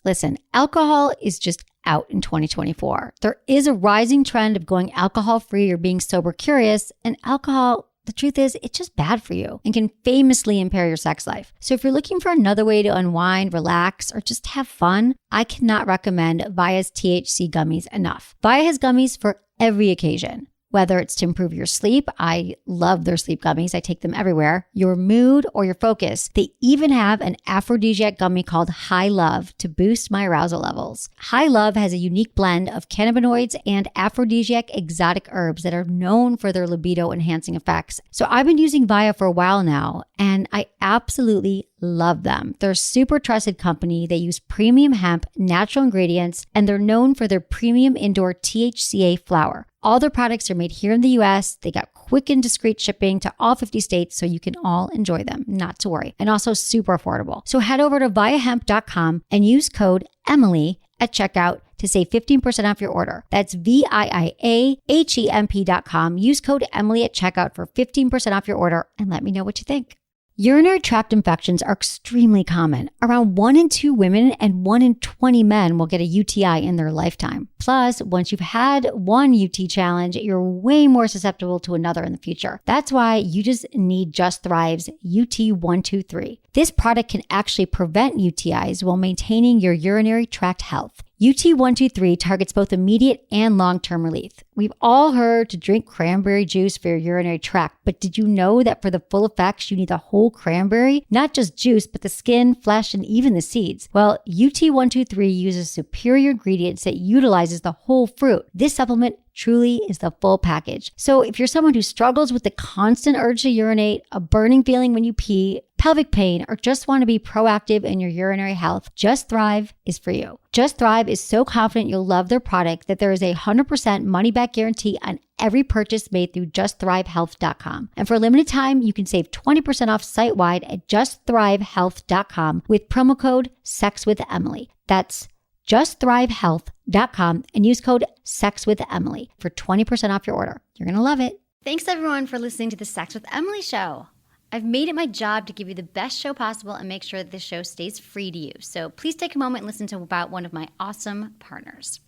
Listen, alcohol is just out in 2024. There is a rising trend of going alcohol-free or being sober curious, and alcohol, the truth is, it's just bad for you and can famously impair your sex life. So if you're looking for another way to unwind, relax, or just have fun, I cannot recommend Via's THC gummies enough. Via has gummies for every occasion. Whether it's to improve your sleep, I love their sleep gummies. I take them everywhere. Your mood or your focus. They even have an aphrodisiac gummy called High Love to boost my arousal levels. High Love has a unique blend of cannabinoids and aphrodisiac exotic herbs that are known for their libido enhancing effects. So I've been using Via for a while now, and I absolutely love them. They're a super trusted company. They use premium hemp, natural ingredients, and they're known for their premium indoor THCA flower. All their products are made here in the US. They got quick and discreet shipping to all 50 states, so you can all enjoy them, not to worry. And also super affordable. So head over to viahemp.com and use code Emily at checkout to save 15% off your order. That's VIIAHEMP.com. Use code Emily at checkout for 15% off your order and let me know what you think. Urinary tract infections are extremely common. Around 1 in 2 women and 1 in 20 men will get a UTI in their lifetime. Plus, once you've had one UT challenge, you're way more susceptible to another in the future. That's why you just need Just Thrive's UT123. This product can actually prevent UTIs while maintaining your urinary tract health. UT123 targets both immediate and long-term relief. We've all heard to drink cranberry juice for your urinary tract, but did you know that for the full effects, you need the whole cranberry? Not just juice, but the skin, flesh, and even the seeds. Well, UT123 uses superior ingredients that utilizes the whole fruit. This supplement truly is the full package. So if you're someone who struggles with the constant urge to urinate, a burning feeling when you pee, pelvic pain, or just want to be proactive in your urinary health, Just Thrive is for you. Just Thrive is so confident you'll love their product that there is a 100% money-back guarantee on every purchase made through justthrivehealth.com. And for a limited time, you can save 20% off site-wide at justthrivehealth.com with promo code SEXWithEmily. That's justthrivehealth.com and use code SEXWithEmily for 20% off your order. You're going to love it. Thanks everyone for listening to the Sex with Emily show. I've made it my job to give you the best show possible and make sure that this show stays free to you. So please take a moment and listen to about one of my awesome partners.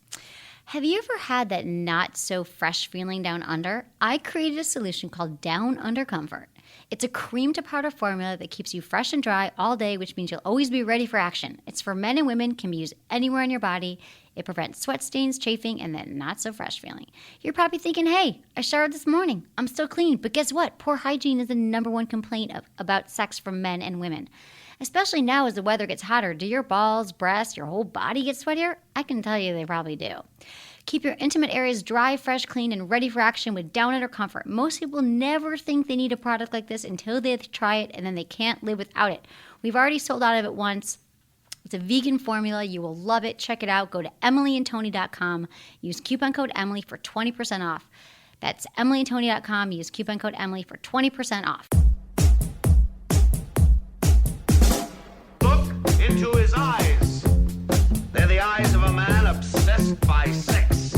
Have you ever had that not so fresh feeling down under? I created a solution called Down Under Comfort. It's a cream to powder formula that keeps you fresh and dry all day, which means you'll always be ready for action. It's for men and women, can be used anywhere on your body. It prevents sweat stains, chafing, and that not so fresh feeling. You're probably thinking, hey, I showered this morning. I'm still clean. But guess what? Poor hygiene is the #1 complaint about sex from men and women. Especially now as the weather gets hotter. Do your balls, breasts, your whole body get sweatier? I can tell you they probably do. Keep your intimate areas dry, fresh, clean, and ready for action with Down Under Comfort. Most people never think they need a product like this until they try it, and then they can't live without it. We've already sold out of it once. It's a vegan formula. You will love it. Check it out. Go to emilyandtony.com. Use coupon code Emily for 20% off. That's emilyandtony.com. Use coupon code Emily for 20% off. Look into his eyes. They're the eyes of a man obsessed by sex.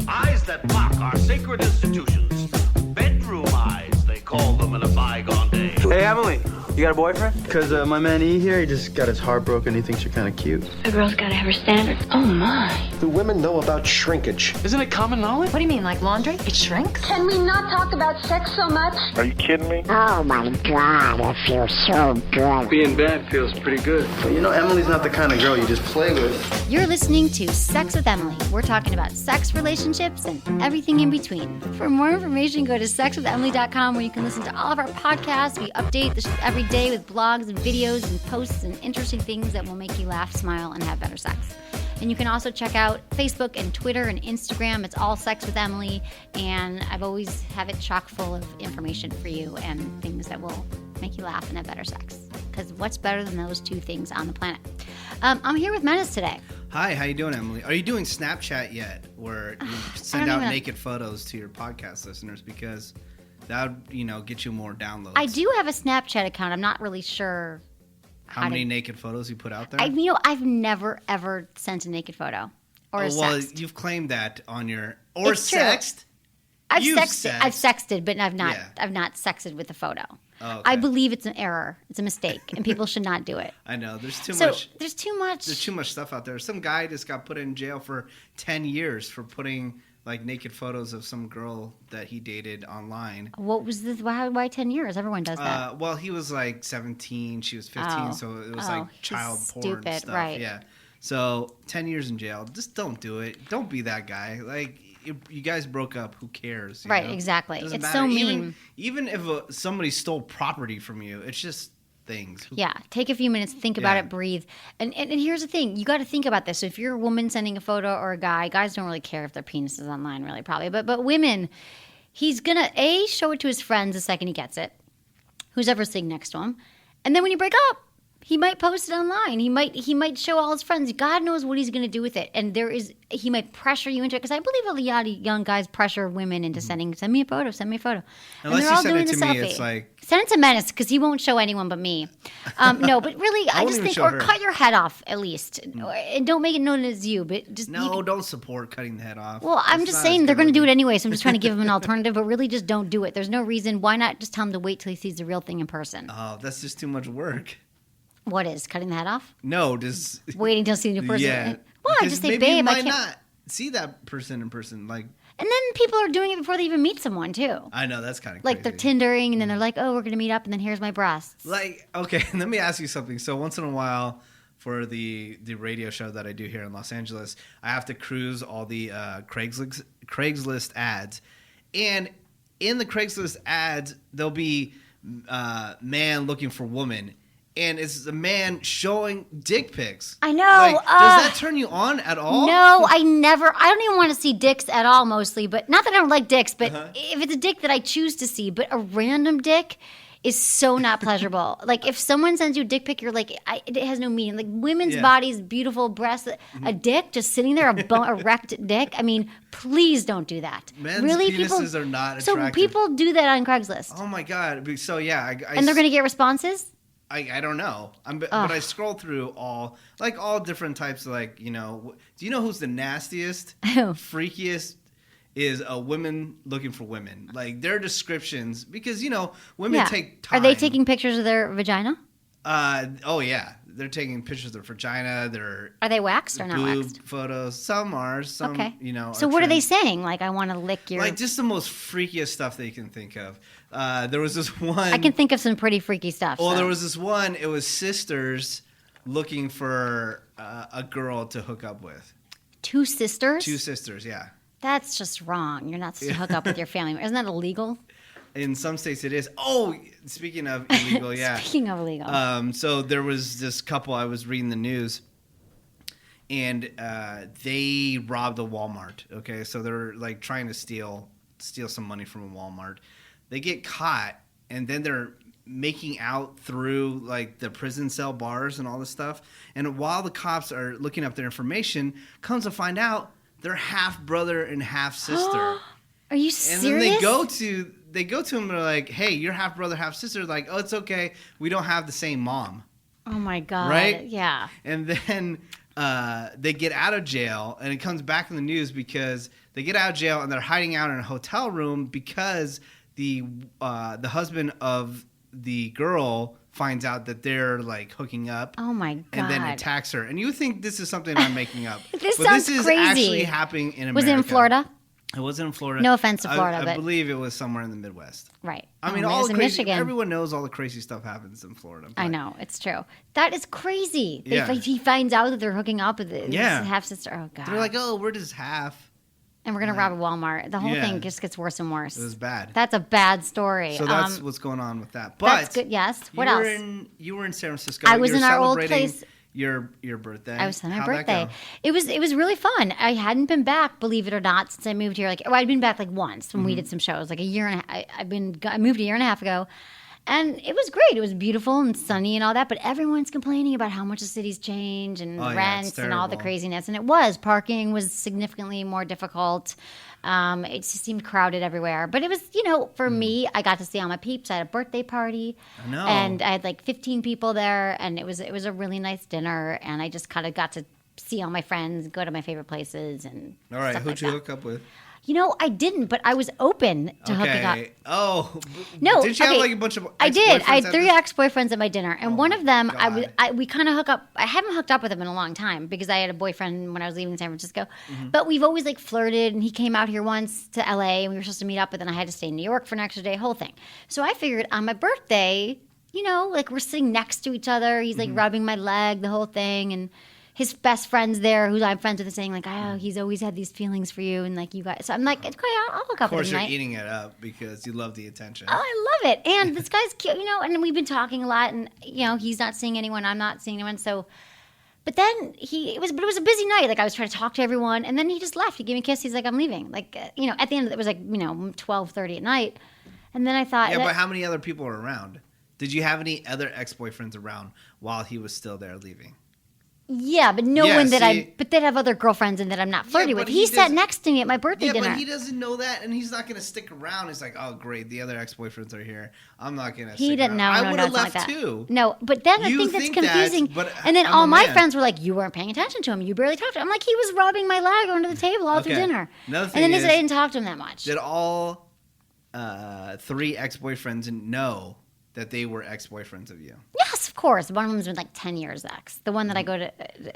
Eyes that mock our sacred institutions. Bedroom eyes, they call them in a bygone day. Hey, Emily, you got a boyfriend? Because my man E here, he just got his heart broken. He thinks you're kind of cute. A girl's got to have her standards. Oh, my. Do women know about shrinkage? Isn't it common knowledge? What do you mean, like laundry? It shrinks? Can we not talk about sex so much? Are you kidding me? Oh my God, it feels so good. Being bad feels pretty good. But you know, Emily's not the kind of girl you just play with. You're listening to Sex with Emily. We're talking about sex, relationships, and everything in between. For more information, go to sexwithemily.com where you can listen to all of our podcasts. We update the every day with blogs and videos and posts and interesting things that will make you laugh, smile, and have better sex. And you can also check out Facebook and Twitter and Instagram. It's all Sex with Emily. And I've always have it chock full of information for you and things that will make you laugh and have better sex. Because what's better than those two things on the planet? I'm here with Menace today. Hi, how you doing, Emily? Are you doing Snapchat yet, where you send out naked photos to your podcast listeners? Because that would, get you more downloads. I do have a Snapchat account. I'm not really sure how many naked photos you put out there. I've never ever sent a naked photo or a well, sext. you've claimed that on your It's sexted. I've sexted, but I've not sexted with a photo. Oh, okay. I believe it's an error. It's a mistake, and people should not do it. I know. There's too There's too much. There's too much stuff out there. Some guy just got put in jail for 10 years for putting like naked photos of some girl that he dated online. What was this? Why 10 years? Everyone does that. Well, he was like 17, she was 15, so it was like child porn stupid, stuff. right? Yeah. So 10 years in jail. Just don't do it. Don't be that guy. Like you guys broke up. Who cares? You right? know? Exactly. Doesn't It's matter. so mean. Even if somebody stole property from you, it's just things. Yeah, take a few minutes, think about it, breathe. And here's the thing, you got to think about this. So if you're a woman sending a photo or a guy, guys don't really care if their penis is online, really, probably. But women, he's going to, show it to his friends the second he gets it, who's ever sitting next to him. And then when you break up, he might post it online. He might show all his friends. God knows what he's going to do with it. And he might pressure you into it. Because I believe a lot of young guys pressure women into send me a photo, send me a photo. Unless and they're all you doing send it the to me, selfie. it's like... Send it to Menace, because he won't show anyone but me. No, but really, I just think, or cut your head off at least. And don't make it known as you, but just... don't support cutting the head off. Well, I'm just saying they're going to do it anyway, so I'm just trying to give them an alternative, but really just don't do it. There's no reason. Why not just tell him to wait till he sees the real thing in person? Oh, that's just too much work. What is, cutting the head off? No, just... Waiting till see the person? Yeah. Well, I just say, maybe babe, you I might can't... not see that person in person, like... And then people are doing it before they even meet someone, too. I know, that's kind of like crazy. they're Tindering, and then they're like, oh, we're going to meet up, and then here's my breasts. Like, okay, let me ask you something. So once in a while, for the radio show that I do here in Los Angeles, I have to cruise all the Craigslist ads. And in the Craigslist ads, there'll be man looking for woman. And it's a man showing dick pics. I know. Like, does that turn you on at all? No, I don't even want to see dicks at all, mostly. But not that I don't like dicks, but if it's a dick that I choose to see, but a random dick is so not pleasurable. Like, if someone sends you a dick pic, you're like, it has no meaning. Like, women's bodies, beautiful breasts, a dick just sitting there, a wrecked dick. I mean, please don't do that. Men's really, penises are not attractive. So people do that on Craigslist. Oh, my God. So, yeah. And they're going to get responses? I don't know. But I scroll through all different types of, like, you know. Do you know who's the nastiest, freakiest is a women looking for women? Like, their descriptions, because, you know, women take time. Are they taking pictures of their vagina? Oh, yeah. They're taking pictures of their vagina. Are they waxed or not waxed? Photos. Some are. Some, okay. You know. So what are they saying? Like, I want to lick your... Like, just the most freakiest stuff they can think of. There was this one... I can think of some pretty freaky stuff. Well, there was this one. It was sisters looking for a girl to hook up with. Two sisters? Two sisters, yeah. That's just wrong. You're not supposed to hook up with your family. Isn't that illegal? In some states it is. Oh, speaking of illegal, yeah. Speaking of illegal. So there was this couple, I was reading the news, and they robbed a Walmart, okay? So they're, like, trying to steal some money from a Walmart. They get caught, and then they're making out through, like, the prison cell bars and all this stuff. And while the cops are looking up their information, comes to find out they're half brother and half sister. Are you serious? And then they go to him and they're like, hey, you're half brother, half sister. Like, oh, it's okay. We don't have the same mom. Oh, my God. Right? Yeah. And then they get out of jail, and it comes back in the news because they get out of jail and they're hiding out in a hotel room because the husband of the girl finds out that they're, like, hooking up. Oh, my God. And then attacks her. And you think this is something I'm making up. But this is crazy. Actually happening in America. Was it in Florida? It wasn't in Florida. No offense to Florida, I but... believe it was somewhere in the Midwest. Right. I mean, all the crazy... Michigan. Everyone knows all the crazy stuff happens in Florida. I know. It's true. That is crazy. Yeah. He finds out that they're hooking up with his half-sister. Oh, God. They're like, oh, we're just half. And we're going to rob a Walmart. The whole thing just gets worse and worse. It was bad. That's a bad story. So that's what's going on with that. But that's good. Yes. What else? You were in San Francisco. I was in our old place. Your birthday. I was on my birthday. It was really fun. I hadn't been back, believe it or not, since I moved here. I'd been back like once when we did some shows, like a year and I moved a year and a half ago. And it was great. It was beautiful and sunny and all that. But everyone's complaining about how much the city's changed and rents and all the craziness. And it was. Parking was significantly more difficult. It just seemed crowded everywhere. But it was, for me, I got to see all my peeps. I had a birthday party. I know. And I had like 15 people there. And it was a really nice dinner. And I just kind of got to see all my friends, go to my favorite places. And all right. stuff Who'd like you that. hook up with? I didn't, but I was open to hooking up. Oh. No. Did you have like a bunch of I did. I had ex-boyfriends 3 ex-boyfriends at my dinner. And one of them, God. we kind of hook up. I haven't hooked up with him in a long time because I had a boyfriend when I was leaving San Francisco. Mm-hmm. But we've always like flirted, and he came out here once to LA, and we were supposed to meet up, but then I had to stay in New York for an extra day, whole thing. So I figured on my birthday, like we're sitting next to each other. He's like rubbing my leg, the whole thing, and his best friend's there, who I'm friends with, is saying like, "Oh, he's always had these feelings for you," and like you guys. So I'm like, "It's great. I'll hook up with him." Of course, you're tonight. eating it up because you love the attention. Oh, I love it, and this guy's cute, And we've been talking a lot, and he's not seeing anyone, I'm not seeing anyone. So, but then it was a busy night. Like I was trying to talk to everyone, and then he just left. He gave me a kiss. He's like, "I'm leaving." Like at the end, it was like 12:30 at night, and then I thought, yeah, but how many other people were around? Did you have any other ex-boyfriends around while he was still there leaving? Yeah, but no one that but they'd have other girlfriends and that I'm not flirty with. He sat next to me at my birthday dinner. Yeah, but he doesn't know that, and he's not going to stick around. He's like, oh, great, the other ex-boyfriends are here. I'm not going to stick around. He didn't know. I would have left like too. No, but then I think that's confusing. And then all my friends were like, you weren't paying attention to him. You barely talked to him. I'm like, he was rubbing my leg under the table all through dinner. And then they said I didn't talk to him that much. Did all 3 ex-boyfriends know that they were ex-boyfriends of you? Yes, of course. One of them's been like 10 years ex. The one that I go to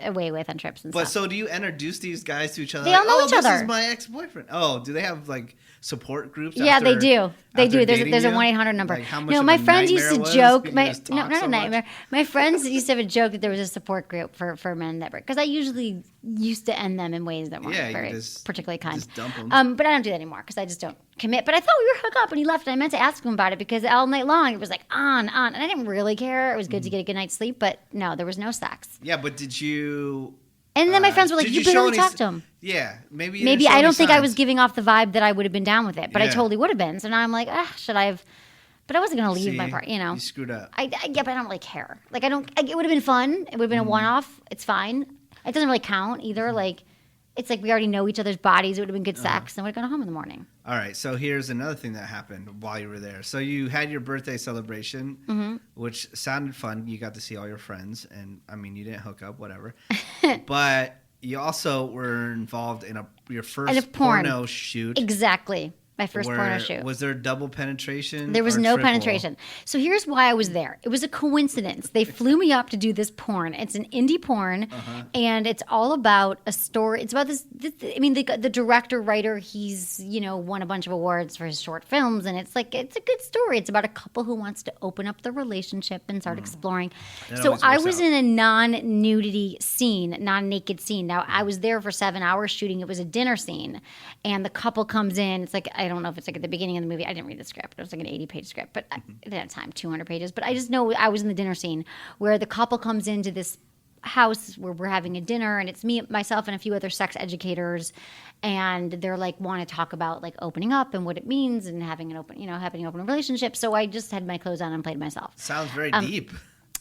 away with on trips and stuff. But so do you introduce these guys to each other? They all know each other. This is my ex-boyfriend. Oh, do they have like support groups? Yeah, they do. They do. There's a 1-800 number. Like how much my friends used to joke. Not so a nightmare. My friends used to have a joke that there was a support group for men that were, because I usually used to end them in ways that weren't very particularly kind. Just dump them. But I don't do that anymore because I just don't commit. But I thought we were hooked up when he left, and I meant to ask him about it because all night long it was like on, and I didn't really care. It was good to get a good night's sleep, but no, there was no sex. Yeah, but did you? And then my friends were like, "You barely talked to him." Yeah, maybe. Maybe I don't think I was giving off the vibe that I would have been down with it, but I totally would have been. So now I'm like, should I have? But I wasn't going to leave my part, You screwed up. Yeah, but I don't really care. Like it would have been fun. It would have been a one-off. It's fine. It doesn't really count either. Like it's like we already know each other's bodies. It would have been good sex, and we'd have gone home in the morning. All right, so here's another thing that happened while you were there. So you had your birthday celebration, which sounded fun. You got to see all your friends, and I mean, you didn't hook up, whatever. But you also were involved in your first porno shoot. Exactly. My first porno shoot. Was there double penetration? There was no penetration. So here's why I was there. It was a coincidence. They flew me up to do this porn. It's an indie porn, and it's all about a story. It's about this I mean, the director, writer, he's, won a bunch of awards for his short films, and it's a good story. It's about a couple who wants to open up the relationship and start exploring. So I was in a non-nudity scene, non-naked scene. Now, I was there for 7 hours shooting. It was a dinner scene, and the couple comes in. It's like, I don't know if it's like at the beginning of the movie. I didn't read the script. It was like an 80-page script, but I didn't have time, 200 pages. But I just know I was in the dinner scene where the couple comes into this house where we're having a dinner, and it's me, myself, and a few other sex educators, and they're like want to talk about like opening up and what it means and having an open relationship. So I just had my clothes on and played myself. Sounds very deep.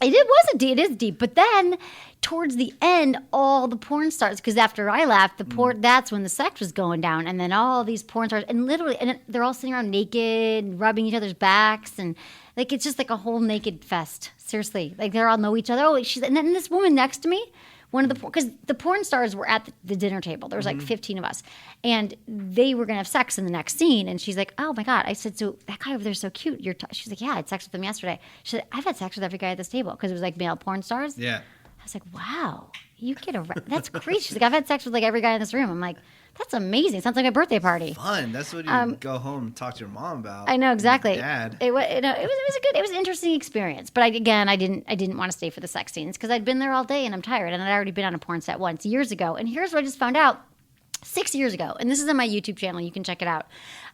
It is deep. But then towards the end, all the porn stars, because after I left, that's when the sex was going down. And then all these porn stars, and literally, and they're all sitting around naked, rubbing each other's backs. And like, it's just like a whole naked fest. Seriously. Like, they all know each other. And then this woman next to me, because the porn stars were at the dinner table. There was like 15 of us. And they were going to have sex in the next scene. And she's like, oh my God. I said, so that guy over there is so cute. She's like, yeah, I had sex with him yesterday. She said, I've had sex with every guy at this table. Because it was like male porn stars. Yeah. I was like, wow, you get that's crazy. She's like, I've had sex with like every guy in this room. I'm like, that's amazing. Sounds like a birthday party. Fun. That's what you go home and talk to your mom about. I know, exactly. Dad. It was an interesting experience. But I didn't want to stay for the sex scenes because I'd been there all day and I'm tired, and I'd already been on a porn set once years ago. And here's what I just found out 6 years ago, and this is on my YouTube channel. You can check it out.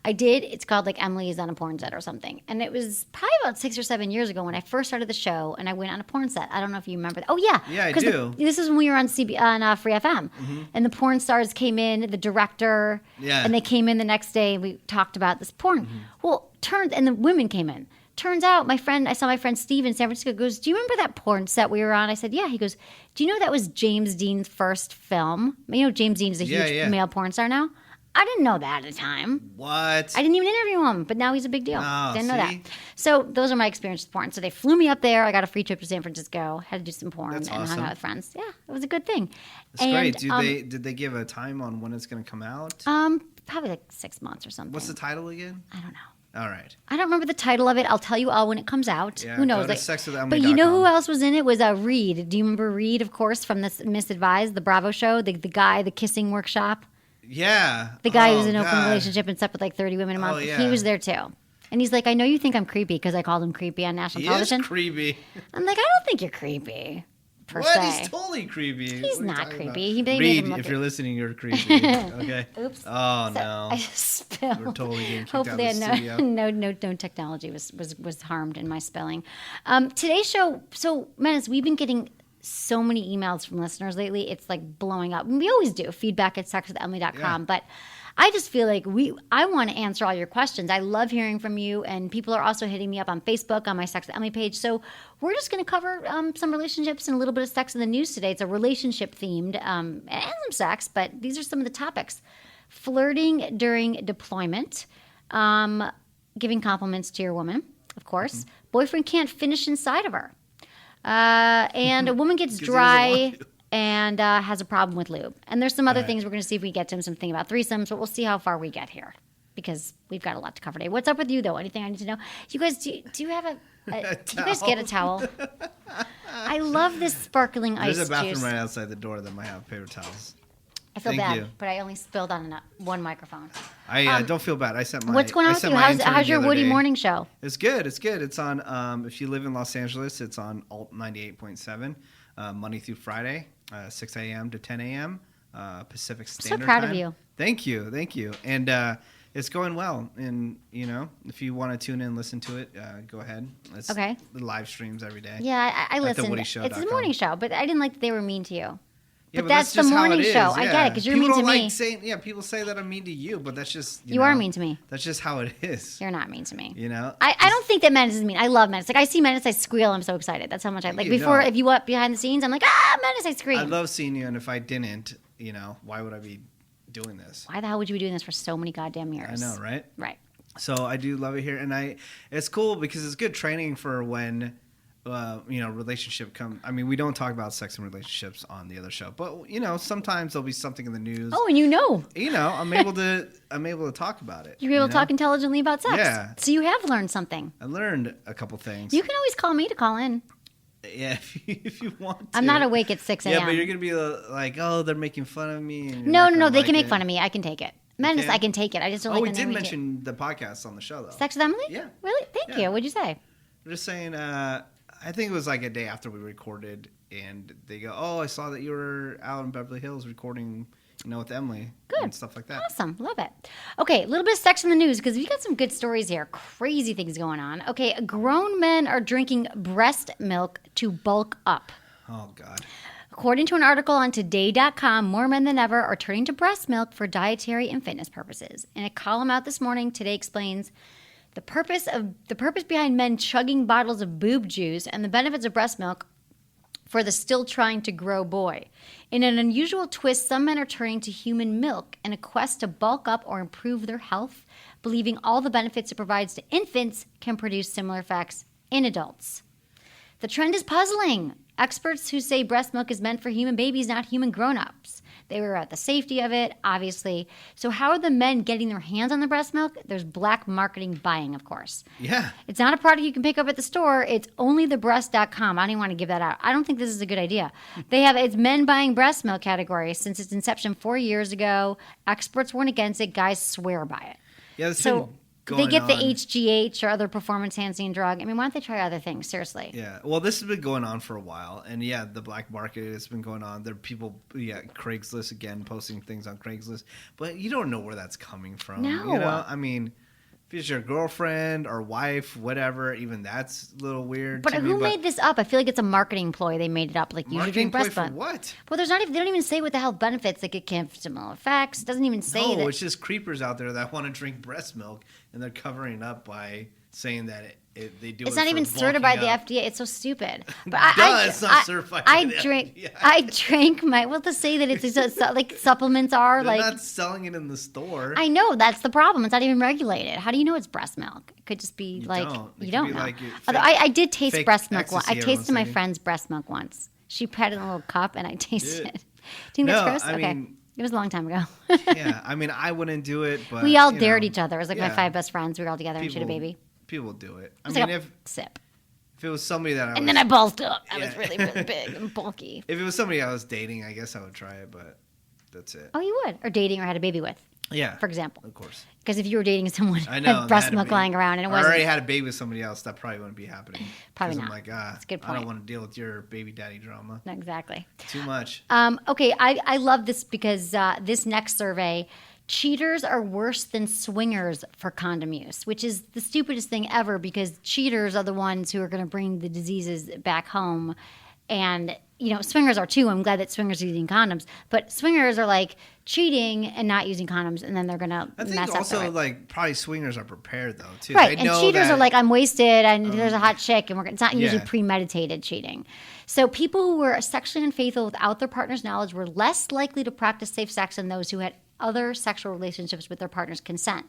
It's called like Emily is on a porn set or something. And it was probably about 6 or 7 years ago when I first started the show and I went on a porn set. I don't know if you remember that. Oh, yeah. Yeah, I do. This is when we were on Free FM. And the porn stars came in, the director, and they came in the next day and we talked about this porn. Well, and the women came in. Turns out I saw my friend Steve in San Francisco, goes, do you remember that porn set we were on? I said, yeah. He goes, do you know that was James Dean's first film? James Dean is a huge male porn star now. I didn't know that at the time. What? I didn't even interview him, but now he's a big deal. Oh, didn't know that. So those are my experiences with porn. So they flew me up there. I got a free trip to San Francisco. Had to do some porn and hung out with friends. Yeah, it was a good thing. That's great. Did they give a time on when it's going to come out? probably like 6 months or something. What's the title again? I don't know. All right. I don't remember the title of it. I'll tell you all when it comes out. Yeah, Who knows? Go to sexwithemily.com. But you know who else was in it? Was Reed. Do you remember Reed, of course, from this Misadvised, the Bravo show? The guy, the kissing workshop? Yeah. The guy who's in an open relationship and slept with like 30 women a month. yeah. He was there too. And he's like, I know you think I'm creepy because I called him creepy on national television. He is creepy. I'm like, I don't think you're creepy. Per What? se. He's totally creepy. He's not creepy. He Reed, if you're listening, you're creepy. Okay. Oops. Oh, So, no. I just spilled. We're totally getting kicked Hopefully, out of the studio. no technology was harmed in my spelling. Today's show. So, Menace, we've been getting so many emails from listeners lately. It's like blowing up. And we always do. Feedback at sexwithemily.com. Yeah. But I just feel like I want to answer all your questions. I love hearing from you, and people are also hitting me up on Facebook on my Sex with Emily page. So we're just going to cover some relationships and a little bit of sex in the news today. It's a relationship themed and some sex, but these are some of the topics: flirting during deployment, giving compliments to your woman, of course. Mm-hmm. Boyfriend can't finish inside of her, and a woman gets 'Cause he doesn't dry want to. and has a problem with lube. And there's some other Right. things we're going to see if we get to something about threesomes, but we'll see how far we get here because we've got a lot to cover today. What's up with you, though? Anything I need to know? You guys, do you have a do you guys get a towel? I love this sparkling ice There's a bathroom juice. right outside the door that might have paper towels. I feel Thank bad, you. but I only spilled on one microphone. I don't feel bad. I sent my. What's going on I with sent you? my intern How's the your other Woody day. morning show? It's good. It's good. It's on. If you live in Los Angeles, it's on Alt 98.7, Monday through Friday, 6 a.m. to 10 a.m. Pacific Standard Time. proud of you. Thank you. And it's going well. And if you want to tune in and listen to it, go ahead. It's Okay. live streams every day. Yeah, I listened. thewoodyshow.com. It's a morning show, but I didn't like that they were mean to you. Yeah, but that's the just how morning it is, show. I get yeah. it, 'cause you're People mean to don't me. like saying, people say that I'm mean to you, but that's just You are mean to me. That's just how it is. You're not mean to me. I I don't think that Menace is mean. I love Menace. Like I see Menace, I squeal. I'm so excited. That's how much I like. Before, if you went behind the scenes, I'm like, Menace, I scream. I love seeing you, and if I didn't, why would I be doing this? Why the hell would you be doing this for so many goddamn years? I know, right? Right. So I do love it here, and it's cool because it's good training for when relationship come. I mean, we don't talk about sex and relationships on the other show, but sometimes there'll be something in the news. Oh, and I'm able to talk about it. You're able to talk intelligently about sex. Yeah. So you have learned something. I learned a couple things. You can always call me to call in. Yeah, if you want to. I'm not awake at 6 a.m. Yeah, but you're going to be like, oh, they're making fun of me. And No. They can make fun of me. I can take it. Menace, can? I can take it. I just don't like we the did name mention the podcast on the show, though. Sex with Emily? Yeah. Really? Thank you. What'd you say? I'm just saying, I think it was like a day after we recorded, and they go, oh, I saw that you were out in Beverly Hills recording, with Emily. Good. And stuff like that. Awesome. Love it. Okay, a little bit of sex in the news because we got some good stories here. Crazy things going on. Okay, grown men are drinking breast milk to bulk up. Oh, God. According to an article on Today.com, more men than ever are turning to breast milk for dietary and fitness purposes. In a column out this morning, Today explains the purpose behind men chugging bottles of boob juice and the benefits of breast milk for the still trying to grow boy. In an unusual twist, some men are turning to human milk in a quest to bulk up or improve their health, believing all the benefits it provides to infants can produce similar effects in adults. The trend is puzzling. Experts who say breast milk is meant for human babies, not human grown-ups. They were at the safety of it, obviously. So how are the men getting their hands on the breast milk? There's black marketing buying, of course. Yeah. It's not a product you can pick up at the store. It's onlythebreast.com. I don't even want to give that out. I don't think this is a good idea. It's men buying breast milk category since its inception 4 years ago. Experts warn against it. Guys swear by it. Yeah, that's So going they get the on. HGH or other performance-enhancing drug. I mean, why don't they try other things? Seriously. Yeah, well, this has been going on for a while, and the black market has been going on. There are people, Craigslist again, posting things on Craigslist, but you don't know where that's coming from. No. I mean, if it's your girlfriend or wife, whatever, even that's a little weird. But to who me, made this up? I feel like it's a marketing ploy. They made it up. Like, you should marketing drink play breast for milk. what? Well, they don't even say what the health benefits. Like, it can have similar effects. It doesn't even say that. No, it's just creepers out there that want to drink breast milk, and they're covering up by saying that they do. It's it not for even certified by the bulking up. FDA. It's so stupid. But It's not certified by the FDA. I drank my. Well, to say that it's like supplements are They're like. not selling it in the store. I know that's the problem. It's not even regulated. How do you know it's breast milk? It could just be You like don't. It you could don't be know. like Although fake- I did taste fake breast milk. I ecstasy, tasted my everyone's friend's breast milk once. She put it in a little cup and I tasted it. Do you think No, that's gross? I Okay. mean, It was a long time ago. Yeah, I mean, I wouldn't do it, but we all dared each other. It was like my yeah. 5 best friends. We were all together and shoot a baby. People do it. I It was mean, like a sip. if it was somebody that I was... And then I bulked up. I was really, really big and bulky. If it was somebody I was dating, I guess I would try it, but that's it. Oh, you would? Or dating or had a baby with, Yeah. for example. Of course. Because if you were dating someone I know. had breast milk lying around and it I wasn't. already had a baby with somebody else, that probably wouldn't be happening. Probably 'Cause not. I'm like, That's a good I point. don't want to deal with your baby daddy drama. No, exactly. Too much. Okay, I love this because this next survey, cheaters are worse than swingers for condom use, which is the stupidest thing ever because cheaters are the ones who are going to bring the diseases back home. And, swingers are too. I'm glad that swingers are using condoms. But swingers are like cheating and not using condoms, and then they're going to mess up. I think also, their like, probably swingers are prepared, though, too. Right, They and know cheaters that- are like, I'm wasted, and there's a hot chick, and it's not usually Yeah. premeditated cheating. So people who were sexually unfaithful without their partner's knowledge were less likely to practice safe sex than those who had other sexual relationships with their partner's consent.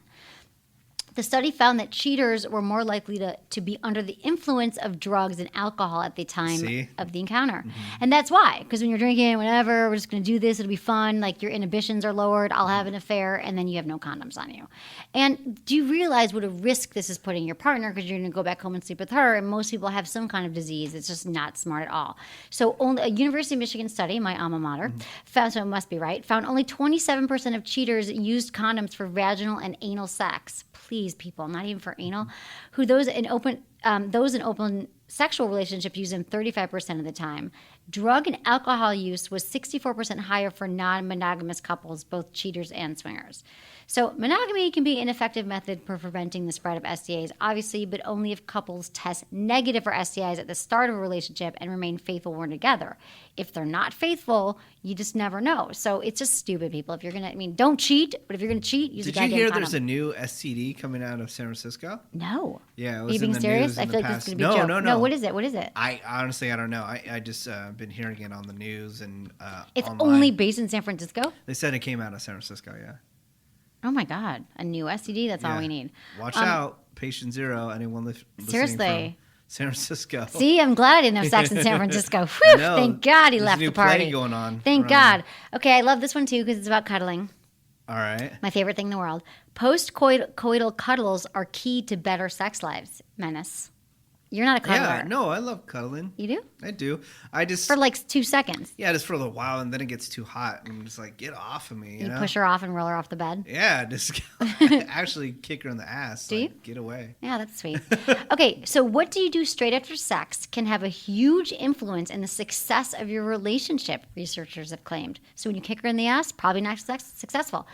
The study found that cheaters were more likely to be under the influence of drugs and alcohol at the time of the encounter. And that's why, because when you're drinking, whatever, we're just going to do this, it'll be fun, like your inhibitions are lowered, I'll have an affair, and then you have no condoms on you. And do you realize what a risk this is putting your partner, because you're going to go back home and sleep with her, and most people have some kind of disease. It's just not smart at all. So only a University of Michigan study, my alma mater, found, so it must be right, found only 27% of cheaters used condoms for vaginal and anal sex. Please, people, not even for anal, who those in open sexual relationships use them 35% of the time. Drug and alcohol use was 64% higher for non-monogamous couples, both cheaters and swingers. So monogamy can be an effective method for preventing the spread of STIs, obviously, but only if couples test negative for STIs at the start of a relationship and remain faithful when together. If they're not faithful, you just never know. So it's just stupid, people. If you're going to, don't cheat, but if you're going to cheat, use a goddamn Did you hear condom. there's a new STD coming out of San Francisco? No. Yeah, it Are was you being in the serious? news I in feel the like this is past. going to be a joke. No. What is it? What is it? I honestly, I don't know. I just been hearing it on the news and It's online. only based in San Francisco? They said it came out of San Francisco, yeah. Oh my God. A new STD? That's all Yeah. we need. Watch out, patient zero, anyone listening Seriously. from San Francisco. See, I'm glad I didn't have sex in San Francisco. Whew, know. thank God he There's a left new the party. plague going on Thank around God. Okay, I love this one too because it's about cuddling. All right. My favorite thing in the world. Post-coital cuddles are key to better sex lives. Menace. You're not a cuddler. Yeah, no, I love cuddling. You do? I do. I just For like 2 seconds. yeah, just for a little while, and then it gets too hot, and I'm just like, get off of me, you You know? push her off and roll her off the bed. Yeah, just actually kick her in the ass. Do like, you? Get away. Yeah, that's sweet. Okay, so what do you do straight after sex can have a huge influence in the success of your relationship, researchers have claimed. So when you kick her in the ass, probably not successful.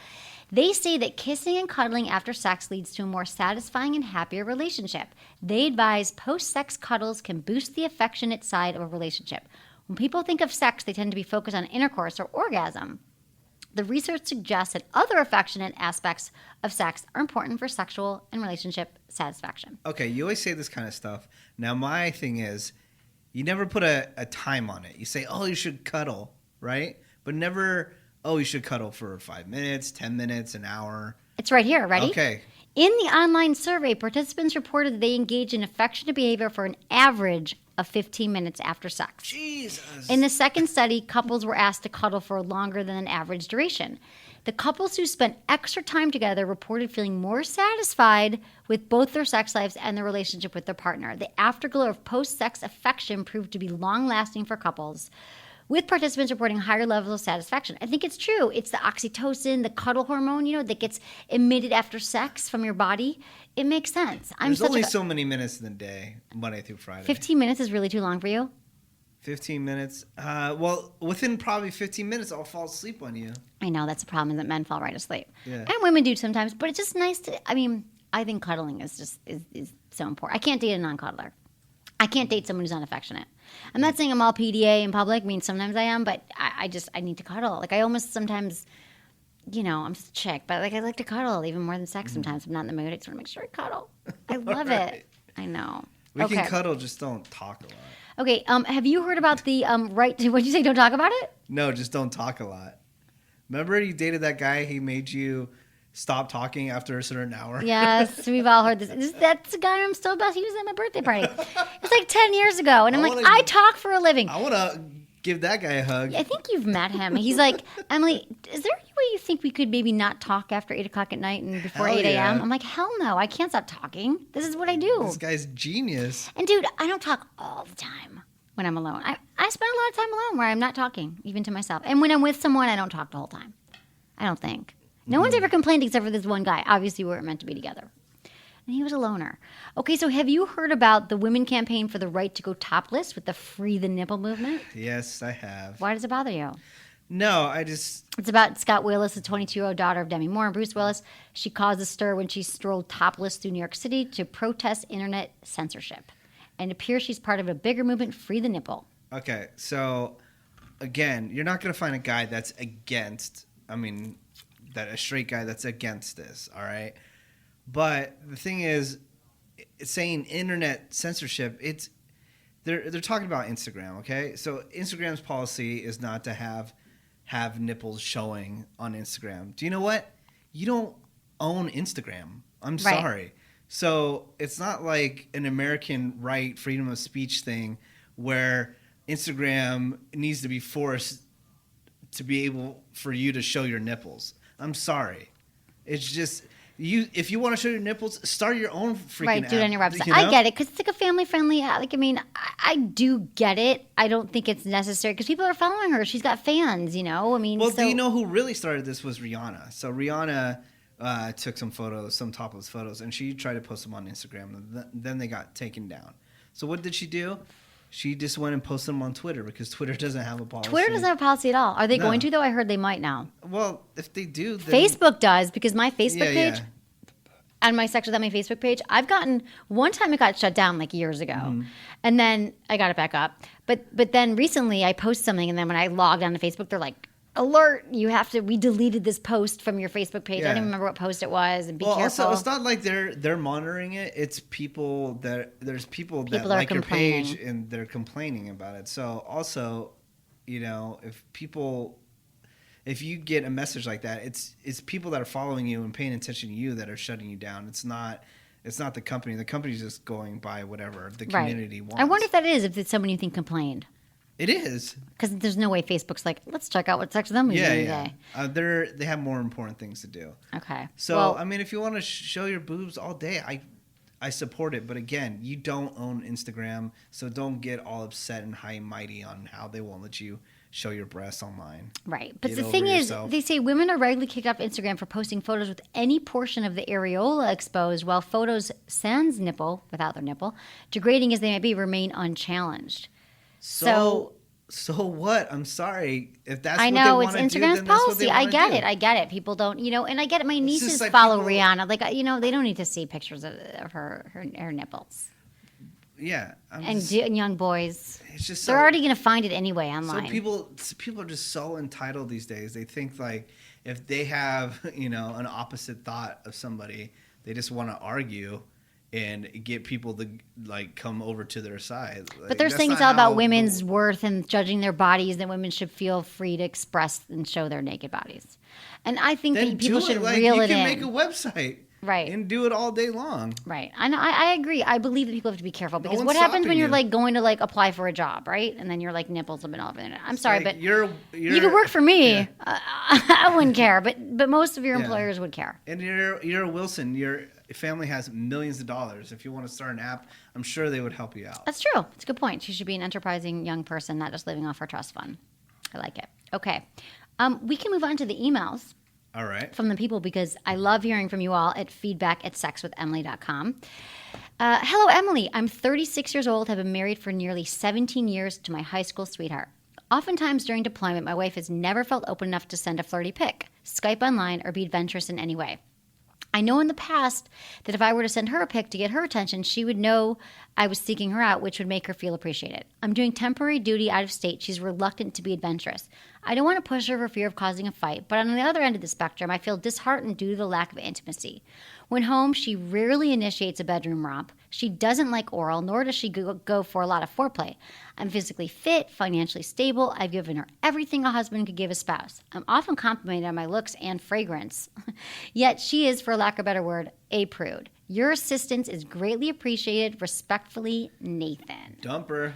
They say that kissing and cuddling after sex leads to a more satisfying and happier relationship. They advise post-sex cuddles can boost the affectionate side of a relationship. When people think of sex, they tend to be focused on intercourse or orgasm. The research suggests that other affectionate aspects of sex are important for sexual and relationship satisfaction. Okay, you always say this kind of stuff. Now, my thing is, you never put a time on it. You say, oh, you should cuddle, right? But never, oh, you should cuddle for 5 minutes, 10 minutes, an hour. It's right here. Ready? Okay. In the online survey, participants reported that they engage in affectionate behavior for an average of 15 minutes after sex. Jesus. In the second study, couples were asked to cuddle for longer than an average duration. The couples who spent extra time together reported feeling more satisfied with both their sex lives and their relationship with their partner. The afterglow of post-sex affection proved to be long-lasting for couples, with participants reporting higher levels of satisfaction. I think it's true. It's the oxytocin, the cuddle hormone, that gets emitted after sex from your body. It makes sense. There's only so many minutes in the day, Monday through Friday. 15 minutes is really too long for you? 15 minutes. Well, within probably 15 minutes, I'll fall asleep on you. I know, that's a problem, is that men fall right asleep. Yeah. And women do sometimes, but it's just nice to, I think cuddling is so important. I can't date a non-cuddler. I can't date someone who's not affectionate. I'm not saying I'm all PDA in public. I mean, sometimes I am, but I need to cuddle. Like, I almost sometimes, I'm just a chick, but like I like to cuddle even more than sex sometimes. I'm not in the mood. I just want to make sure I cuddle. I love it. I know. We can cuddle, just don't talk a lot. Okay, have you heard about the right to, what'd you say, don't talk about it? No, just don't talk a lot. Remember you dated that guy, he made you stop talking after a certain hour? Yes, we've all heard this. That's the guy I'm still about to use at my birthday party. It's like 10 years ago, and I talk for a living. I want to give that guy a hug. I think you've met him. He's like, Emily, is there way you think we could maybe not talk after 8 o'clock at night and before Hell 8 a.m.? yeah. I'm like, hell no, I can't stop talking. This is what I do. This guy's genius. And dude, I don't talk all the time when I'm alone. I spend a lot of time alone where I'm not talking, even to myself. And when I'm with someone, I don't talk the whole time. I don't think. No one's ever complained except for this one guy. Obviously, we weren't meant to be together. And he was a loner. Okay, so have you heard about the women campaign for the right to go topless with the Free the Nipple movement? Yes, I have. Why does it bother you? No, It's about Scott Willis, the 22-year-old daughter of Demi Moore and Bruce Willis. She caused a stir when she strolled topless through New York City to protest internet censorship. And it appears she's part of a bigger movement, Free the Nipple. Okay, so again, you're not going to find a guy that's a straight guy that's against this, all right? But the thing is, it's saying internet censorship, they're talking about Instagram, okay? So Instagram's policy is not to have nipples showing on Instagram. Do you know what? You don't own Instagram. I'm sorry. So it's not like an American right, freedom of speech thing where Instagram needs to be forced to be able for you to show your nipples. I'm sorry. It's just if you want to show your nipples, start your own freaking app. Do it on your website. You know? I get it because it's like a family-friendly app. Like, I mean, I do get it. I don't think it's necessary because people are following her. She's got fans, you know? I mean, well, do you know who really started this was Rihanna. So Rihanna took some topless photos, and she tried to post them on Instagram. Then they got taken down. So what did she do? She just went and posted them on Twitter because Twitter doesn't have a policy. Twitter doesn't have a policy at all. Are they going to, though? I heard they might now. Well, if they do, then... Facebook does because my Facebook page and my Sex Without My Facebook page, I've gotten... One time it got shut down like years ago. And then I got it back up. But then recently I posted something, and then when I logged on to Facebook, they're like, alert, we deleted this post from your Facebook page. I don't even remember what post it was, and be careful. Also, it's not like they're monitoring it. It's people that like your page and they're complaining about it. So also, you know, if you get a message like that, it's people that are following you and paying attention to you that are shutting you down. It's not the company. The company's just going by whatever the community wants. I wonder if it's someone you think complained. It is. Because there's no way Facebook's like, let's check out what Sex with Emily is doing today. They have more important things to do. Okay. So, I mean, if you want to show your boobs all day, I support it. But again, you don't own Instagram, so don't get all upset and high and mighty on how they won't let you show your breasts online. Right. But the thing is, they say women are regularly kicked off Instagram for posting photos with any portion of the areola exposed, while photos sans nipple, without their nipple, degrading as they may be, remain unchallenged. So what? I'm sorry. If that's I what know they it's want to Instagram's do, then that's policy. what they I want to do. I get it. People don't, you know, and I get it. My nieces like follow people- Rihanna. Like, you know, they don't need to see pictures of her nipples. Yeah. And young boys, it's just they're already going to find it anyway online. So people are just so entitled these days. They think like if they have, you know, an opposite thought of somebody, they just want to argue and get people to like come over to their side. But they're saying it's all about women's worth and judging their bodies, that women should feel free to express and show their naked bodies. And I think that people should reel it in. You can make a website. Right. And do it all day long. Right. I know. I agree. I believe that people have to be careful because what happens when you're like going to like apply for a job, right? And then you're like nipples have been all over the internet. I'm sorry, but you could work for me. Yeah. I wouldn't care, but most of your employers would care. And you're Wilson. Your family has millions of dollars. If you want to start an app, I'm sure they would help you out. That's true. It's a good point. She should be an enterprising young person, not just living off her trust fund. I like it. Okay. We can move on to the emails. All right. From the people, because I love hearing from you all at feedback@sexwithemily.com. Hello, Emily. I'm 36 years old, have been married for nearly 17 years to my high school sweetheart. Oftentimes during deployment, my wife has never felt open enough to send a flirty pic, Skype online, or be adventurous in any way. I know in the past that if I were to send her a pic to get her attention, she would know I was seeking her out, which would make her feel appreciated. I'm doing temporary duty out of state. She's reluctant to be adventurous. I don't want to push her for fear of causing a fight, but on the other end of the spectrum, I feel disheartened due to the lack of intimacy. When home, she rarely initiates a bedroom romp. She doesn't like oral, nor does she go for a lot of foreplay. I'm physically fit, financially stable. I've given her everything a husband could give a spouse. I'm often complimented on my looks and fragrance. Yet she is, for lack of a better word, a prude. Your assistance is greatly appreciated. Respectfully, Nathan. Dumper.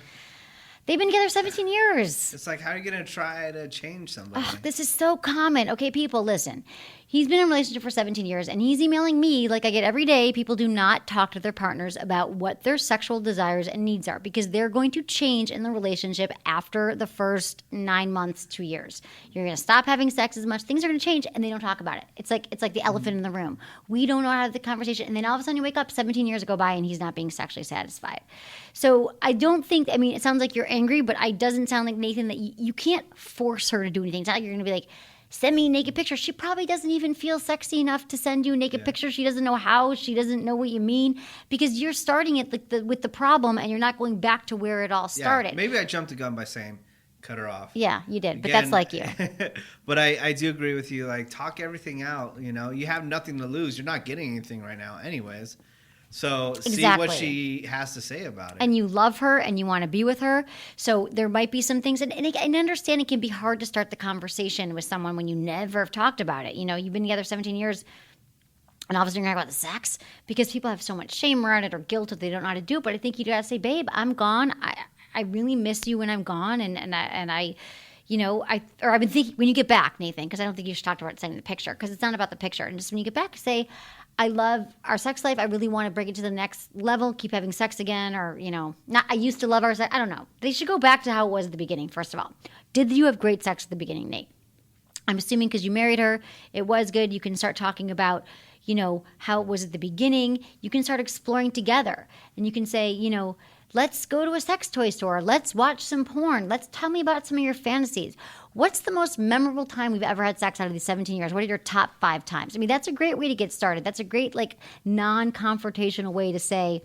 They've been together 17 years. It's like, how are you going to try to change somebody? Oh, this is so common. Okay, people, listen. He's been in a relationship for 17 years, and he's emailing me like I get every day. People do not talk to their partners about what their sexual desires and needs are because they're going to change in the relationship after the first 9 months, 2 years. You're going to stop having sex as much. Things are going to change, and they don't talk about it. It's like the elephant in the room. We don't know how to have the conversation, and then all of a sudden you wake up 17 years go by, and he's not being sexually satisfied. So I don't think, it sounds like you're angry, but it doesn't sound like, Nathan, that you can't force her to do anything. It's not like you're going to be like, send me naked pictures. She probably doesn't even feel sexy enough to send you a naked picture. She doesn't know how. She doesn't know what you mean because you're starting it with the problem and you're not going back to where it all started. Maybe I jumped the gun by saying cut her off. Yeah, you did, but that's like you. But I do agree with you. Like, talk everything out. You have nothing to lose. You're not getting anything right now anyways. So see what she has to say about it. And you love her and you want to be with her. So there might be some things. And I understand it can be hard to start the conversation with someone when you never have talked about it. You've been together 17 years and all of a sudden you're talking about the sex because people have so much shame around it or guilt if they don't know how to do it. But I think you got to say, babe, I'm gone. I really miss you when I'm gone. And I've been thinking, when you get back, Nathan, because I don't think you should talk about sending the picture because it's not about the picture. And just when you get back, say, I love our sex life. I really want to bring it to the next level, keep having sex again, or, I used to love our sex. I don't know. They should go back to how it was at the beginning, first of all. Did you have great sex at the beginning, Nate? I'm assuming because you married her, it was good. You can start talking about, how it was at the beginning. You can start exploring together. And you can say, let's go to a sex toy store. Let's watch some porn. Tell me about some of your fantasies. What's the most memorable time we've ever had sex out of these 17 years? What are your top 5 times? That's a great way to get started. That's a great, non-confrontational way to say,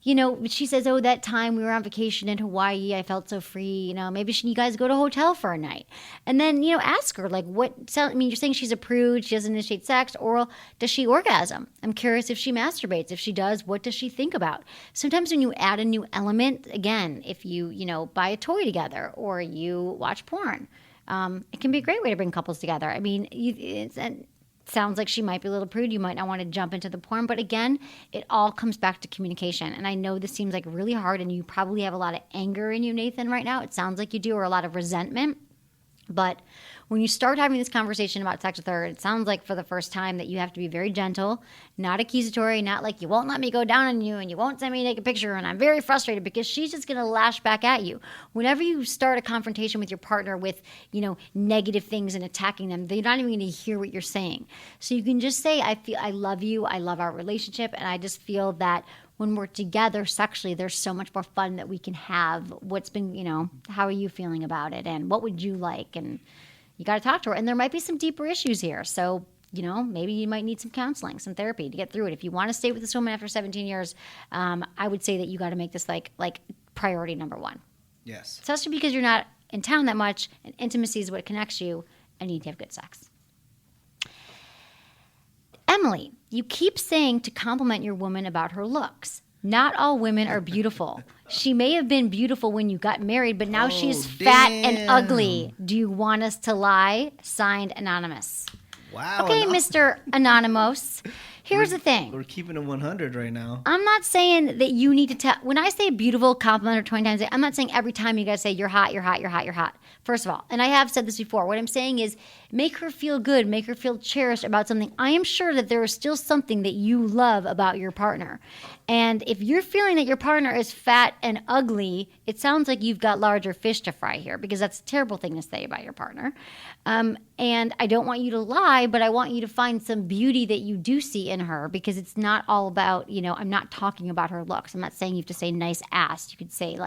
she says, oh, that time we were on vacation in Hawaii, I felt so free. Maybe you guys go to a hotel for a night. And then, ask her, you're saying she's a prude, she doesn't initiate sex, oral. Does she orgasm? I'm curious if she masturbates. If she does, what does she think about? Sometimes when you add a new element, again, if you, buy a toy together or you watch porn, it can be a great way to bring couples together. It sounds like she might be a little prude. You might not want to jump into the porn. But again, it all comes back to communication. And I know this seems like really hard, and you probably have a lot of anger in you, Nathan, right now. It sounds like you do, or a lot of resentment. But when you start having this conversation about sex with her, it sounds like for the first time that you have to be very gentle, not accusatory, not like you won't let me go down on you and you won't send me a naked picture and I'm very frustrated, because she's just going to lash back at you. Whenever you start a confrontation with your partner with, negative things and attacking them, they're not even going to hear what you're saying. So you can just say, I love you, I love our relationship, and I just feel that when we're together sexually, there's so much more fun that we can have. What's been, how are you feeling about it? And what would you like? And you got to talk to her. And there might be some deeper issues here. So, maybe you might need some counseling, some therapy to get through it. If you want to stay with this woman after 17 years, I would say that you got to make this like priority number 1. Yes. Especially because you're not in town that much, and intimacy is what connects you, and you need to have good sex. Emily, you keep saying to compliment your woman about her looks. Not all women are beautiful. She may have been beautiful when you got married, but now she's fat and ugly. Do you want us to lie? Signed, Anonymous. Wow. Okay, Mr. Anonymous. Here's the thing. We're keeping it 100 right now. I'm not saying that you need to tell. When I say beautiful, compliment her 20 times a day, I'm not saying every time you got to say you're hot, you're hot, you're hot, you're hot. First of all, and I have said this before, what I'm saying is make her feel good, make her feel cherished about something. I am sure that there is still something that you love about your partner. And if you're feeling that your partner is fat and ugly, it sounds like you've got larger fish to fry here, because that's a terrible thing to say about your partner. And I don't want you to lie, but I want you to find some beauty that you do see in her, because it's not all about, I'm not talking about her looks. I'm not saying you have to say nice ass. You could say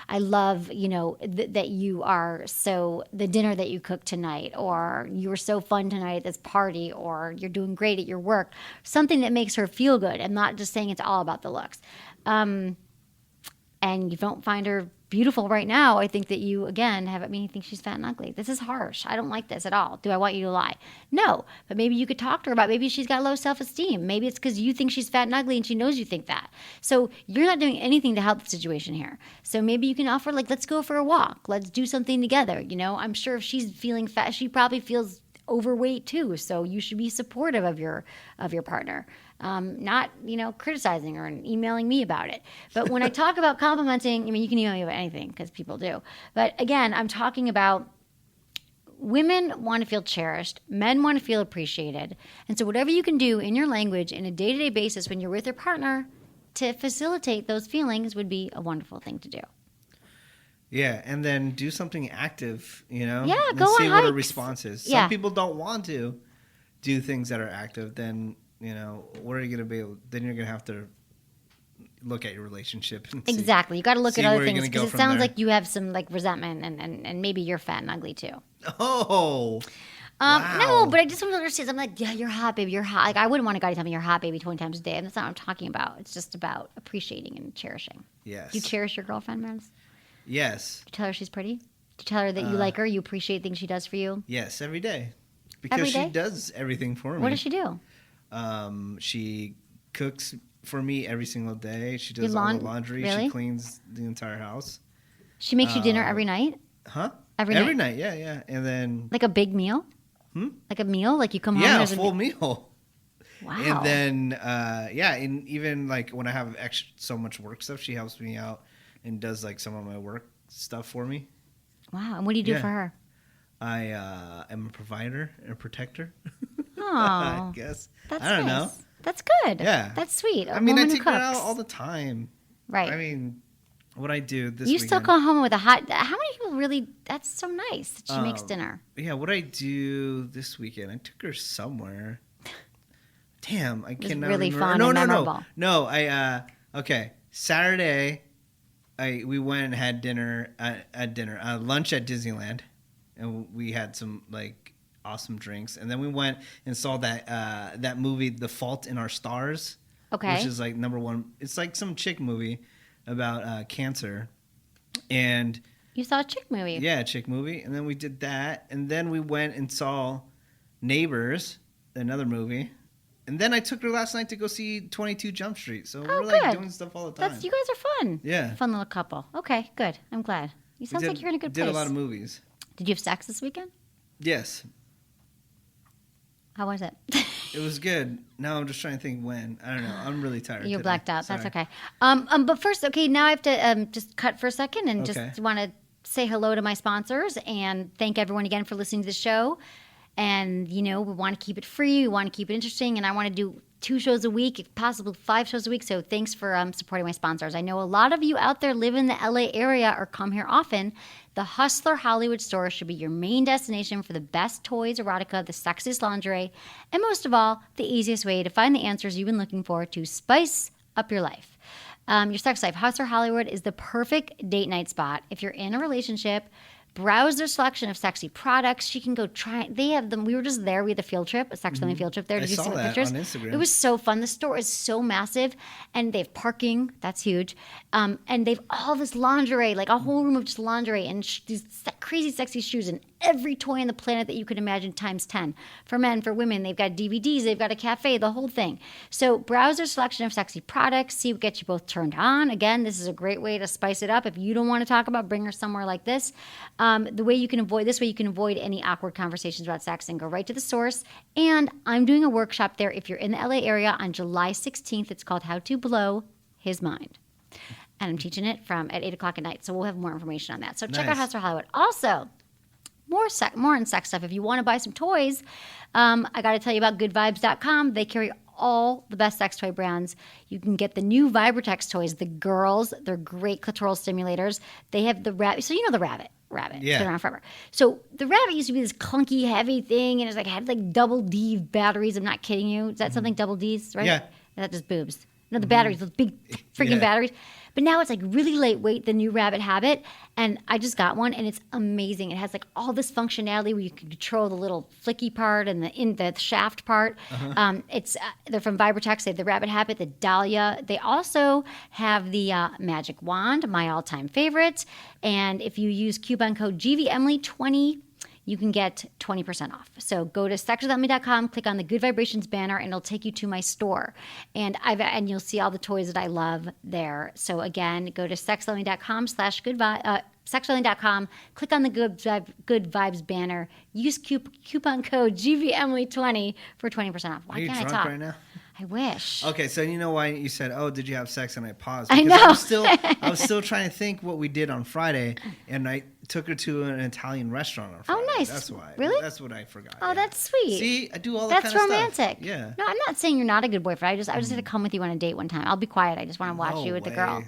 I love, that you are the dinner that you cooked tonight, or you were so fun tonight at this party, or you're doing great at your work. Something that makes her feel good, and not just saying it's all about the looks. And you don't find her beautiful right now. I think that you, again, you think she's fat and ugly. This is harsh. I don't like this at all. Do I want you to lie? No. But maybe you could talk to her about, maybe she's got low self-esteem. Maybe it's because you think she's fat and ugly and she knows you think that. So you're not doing anything to help the situation here. So maybe you can offer, let's go for a walk. Let's do something together. I'm sure if she's feeling fat, she probably feels overweight too, so you should be supportive of your partner, not criticizing or emailing me about it. But when I talk about complimenting, I mean, you can email me about anything because people do. But again, I'm talking about women want to feel cherished, men want to feel appreciated, and so whatever you can do in your language in a day-to-day basis when you're with your partner to facilitate those feelings would be a wonderful thing to do. Yeah, and then do something active, Yeah, and go on see what a hikes. response is. Yeah. Some people don't want to do things that are active. Then, what are you going to be able? Then you're going to have to look at your relationship. And Exactly. You got to look see at other where you're things gonna go because it from sounds there. like you have some like resentment and maybe you're fat and ugly too. Oh. Wow. No, but I just want to understand. I'm like, yeah, you're hot, baby. You're hot. Like, I wouldn't want a guy to tell me you're hot, baby, 20 times a day. And that's not what I'm talking about. It's just about appreciating and cherishing. Yes. Do you cherish your girlfriend, man? Do Yes. you tell her she's pretty? Do you tell her that you like her? You appreciate things she does for you? Yes, every day. Because Every day? she does everything for me. What does she do? She cooks for me every single day. She does Your all the laundry. really? She cleans the entire house. She makes you dinner every night? Huh? Every night, yeah. And then Like a big meal? Like a meal? Like you come home and a there's full meal. Wow. And then and even like when I have so much work stuff, she helps me out and does like some of my work stuff for me. Wow. And what do you do Yeah. for her? I am a provider and a protector. Oh, I guess. that's I don't nice. know. That's good. Yeah. That's sweet. A I mean, I woman who take her out cooks. all the time. Right. I mean, what I do this You weekend. still come home with a hot. How many people really? That's so nice that she makes dinner. Yeah, what I do this weekend, I took her somewhere. Damn, I cannot really remember. fun No, and no, memorable. no. I okay. Saturday, we went and had lunch at Disneyland, and we had some like awesome drinks, and then we went and saw that movie, The Fault in Our Stars. Okay. Which is like number one. It's like some chick movie about cancer, and You saw a chick movie. yeah, chick movie. And then we did that, and then we went and saw Neighbors, another movie. And then I took her last night to go see 22 Jump Street. So we're like good. doing stuff all the time. You guys are fun. Yeah. Fun little couple. Okay, good. I'm glad. You sounds like you're in a good place. Did a lot of movies. Did you have sex this weekend? Yes, How was it? it was good. Now I'm just trying to think when. I don't know. I'm really tired. You're today. blacked out. Sorry. That's okay. But first, okay, now I have to just cut for a second and Okay. just want to say hello to my sponsors and thank everyone again for listening to the show. And, we want to keep it free. We want to keep it interesting. And I want to do 2 shows a week, if possible 5 shows a week. So thanks for supporting my sponsors. I know a lot of you out there live in the LA area or come here often. The Hustler Hollywood store should be your main destination for the best toys, erotica, the sexiest lingerie, and most of all, the easiest way to find the answers you've been looking for to spice up your life. Your sex life. Hustler Hollywood is the perfect date night spot. If you're in a relationship, browse their selection of sexy products. She can go try. They have them. We were just there. We had a field trip, a sex family field trip there. I Did you saw see the that pictures? on Instagram. It was so fun. The store is so massive, and they have parking. That's huge. And they have all this lingerie, like a whole room of just lingerie and these crazy sexy shoes and every toy on the planet that you could imagine times 10. For men, for women, they've got DVDs, they've got a cafe, the whole thing. So browse their selection of sexy products, see what gets you both turned on. Again, this is a great way to spice it up. If you don't want to talk about, bring her somewhere like this. This way you can avoid any awkward conversations about sex and go right to the source. And I'm doing a workshop there if you're in the LA area on July 16th. It's called How to Blow His Mind. And I'm teaching it at 8 o'clock at night. So we'll have more information on that. So check out Nice. Hustler Hollywood. Also, more on sex stuff. If you want to buy some toys, I got to tell you about goodvibes.com. They carry all the best sex toy brands. You can get the new Vibratex toys, the girls. They're great clitoral stimulators. They have the rabbit. So you know the rabbit. It's Yeah. been around forever. So the rabbit used to be this clunky, heavy thing, and it had like double D batteries. I'm not kidding you. Is that something double D's, right? Yeah. Is that just boobs? No, the batteries, those big freaking Yeah. batteries. But now it's like really lightweight, the new Rabbit Habit. And I just got one and it's amazing. It has like all this functionality where you can control the little flicky part and the shaft part. They're from Vibratex. They have the Rabbit Habit, the Dahlia. They also have the Magic Wand, my all-time favorite. And if you use coupon code GVEmily20, you can get 20% off. So go to sexwithoutme.com, click on the Good Vibrations banner, and it'll take you to my store. And you'll see all the toys that I love there. So again, go to sexwithoutme.com/good Sexualhealing.com. Click on the Good Vibes banner. Use coupon code GVEmily20 for 20% off. Why Are you can't I drunk talk? right now? I wish. Okay, so you know why you said, "Oh, did you have sex?" and I paused. I Because know. I was still trying to think what we did on Friday, and I took her to an Italian restaurant on Friday. Oh, nice. That's why. Really? That's what I forgot. Oh, yeah. that's sweet. See, I do all that That's kind of romantic. stuff. Yeah. No, I'm not saying you're not a good boyfriend. I just had to come with you on a date one time. I'll be quiet. I just want to watch No you with the way. girl.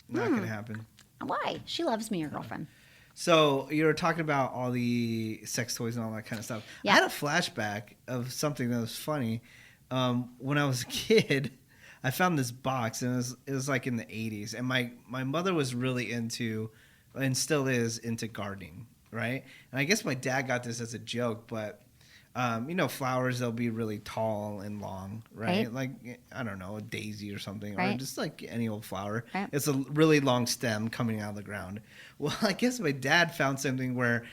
Not gonna happen. Why? She loves me, your girlfriend. So you were talking about all the sex toys and all that kind of stuff. Yeah. I had a flashback of something that was funny. When I was a kid, I found this box, and it was like in the 80s. And my mother was really into, and still is, into gardening, right? And I guess my dad got this as a joke, but flowers, they'll be really tall and long, right? Like, I don't know, a daisy or something, or just like any old flower. Right. It's a really long stem coming out of the ground. Well, I guess my dad found something where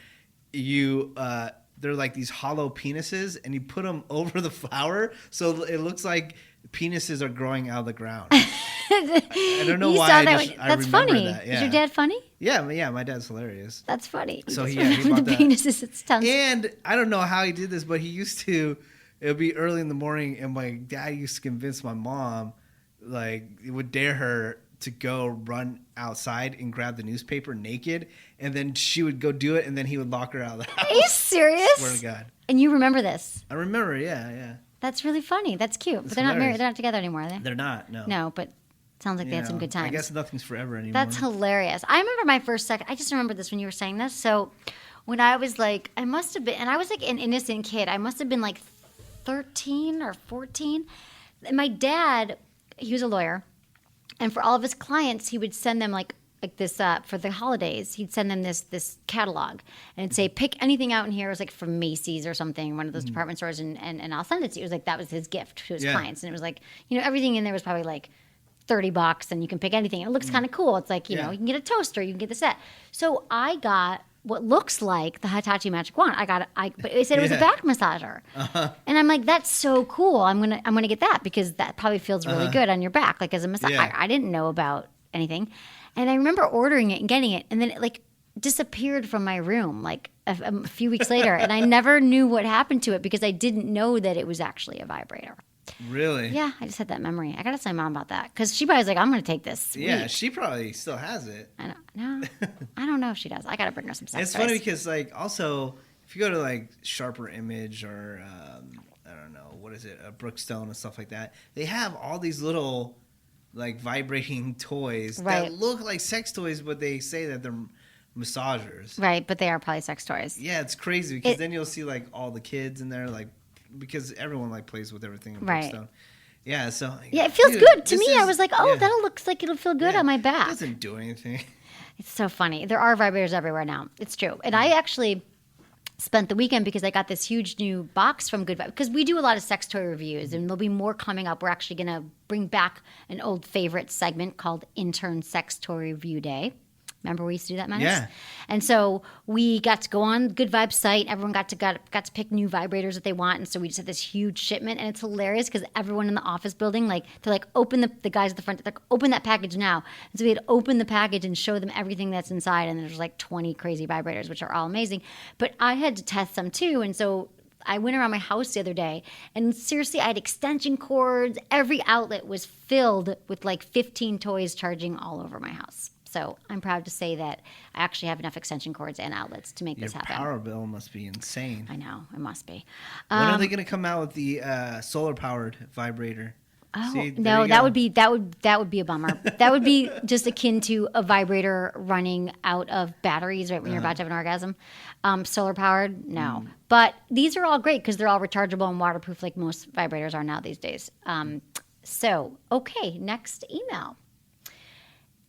they're like these hollow penises, and you put them over the flower, so it looks like penises are growing out of the ground. I don't know why. That's remember funny. that. Yeah. Is your dad funny? Yeah, my dad's hilarious. That's funny. So He he bought the that. penises. It's tons. And I don't know how he did this, but it would be early in the morning, and my dad used to convince my mom, like, it would dare her to go run outside and grab the newspaper naked, and then she would go do it, and then he would lock her out of the house. Are you serious? Swear to God. And you remember this? I remember, yeah. That's really funny. That's cute. But they're hilarious. not married. They're not together anymore, are they? They're not, no. No, but sounds like they had some good times. I guess nothing's forever anymore. That's hilarious. I remember my first sex. I just remember this when you were saying this. So when I was like, I must have been, and I was like an innocent kid. I must have been like 13 or 14. And my dad, he was a lawyer. And for all of his clients, he would send them like this for the holidays. He'd send them this catalog and it'd say, pick anything out in here. It was like from Macy's or something, one of those department stores, and I'll send it to you. It was like that was his gift to his clients. And it was like, everything in there was probably like $30 and you can pick anything. And it looks kind of cool. It's like, you know, you can get a toaster, you can get the set. So I got what looks like the Hitachi Magic Wand. But it said it was a back massager. And I'm like, that's so cool. I'm gonna get that because that probably feels really good on your back, like as a massage. Yeah. I didn't know about anything. And I remember ordering it and getting it, and then it like disappeared from my room like a few weeks later. And I never knew what happened to it because I didn't know that it was actually a vibrator. Really? Yeah, I just had that memory. I got to tell my mom about that because she probably was like, I'm going to take this. Sweet. Yeah, she probably still has it. I don't know if she does. I got to bring her some sex It's toys. funny because, like, also, if you go to, like, Sharper Image or, I don't know, what is it, Brookstone and stuff like that, they have all these little, like, vibrating toys that look like sex toys, but they say that they're massagers. Right, but they are probably sex toys. Yeah, it's crazy because then you'll see, like, all the kids in there, like, because everyone, like, plays with everything in Brookstone. Yeah, so... Yeah, it feels good. To me, I was like, oh, that looks like it'll feel good on my back. It doesn't do anything. It's so funny. There are vibrators everywhere now. It's true. And I actually spent the weekend because I got this huge new box from Good Vibes. Because we do a lot of sex toy reviews, and there'll be more coming up. We're actually going to bring back an old favorite segment called Intern Sex Toy Review Day. Remember we used to do that, Menace? Yeah. And so we got to go on Good Vibes site. Everyone got to pick new vibrators that they want. And so we just had this huge shipment. And it's hilarious because everyone in the office building, like, they're like, open the guys at the front, like, open that package now. And so we had to open the package and show them everything that's inside. And there's like 20 crazy vibrators, which are all amazing. But I had to test some too. And so I went around my house the other day, and seriously, I had extension cords. Every outlet was filled with like 15 toys charging all over my house. So I'm proud to say that I actually have enough extension cords and outlets to make this happen. Your power bill must be insane. I know, it must be. When are they going to come out with the solar-powered vibrator? Oh, See, no, that would be a bummer. That would be just akin to a vibrator running out of batteries right when you're about to have an orgasm. Solar powered, no. But these are all great because they're all rechargeable and waterproof, like most vibrators are now these days. Okay, next email.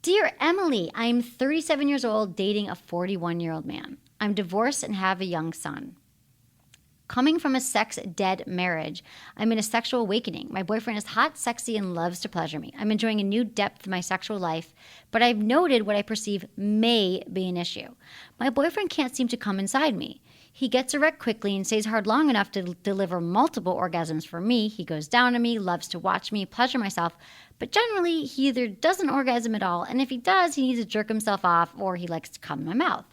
Dear Emily, I'm 37 years old, dating a 41-year-old man. I'm divorced and have a young son. Coming from a sex-dead marriage, I'm in a sexual awakening. My boyfriend is hot, sexy, and loves to pleasure me. I'm enjoying a new depth of my sexual life, but I've noted what I perceive may be an issue. My boyfriend can't seem to come inside me. He gets erect quickly and stays hard long enough to deliver multiple orgasms for me. He goes down on me, loves to watch me, pleasure myself. But generally, he either doesn't orgasm at all, and if he does, he needs to jerk himself off, or he likes to come in my mouth.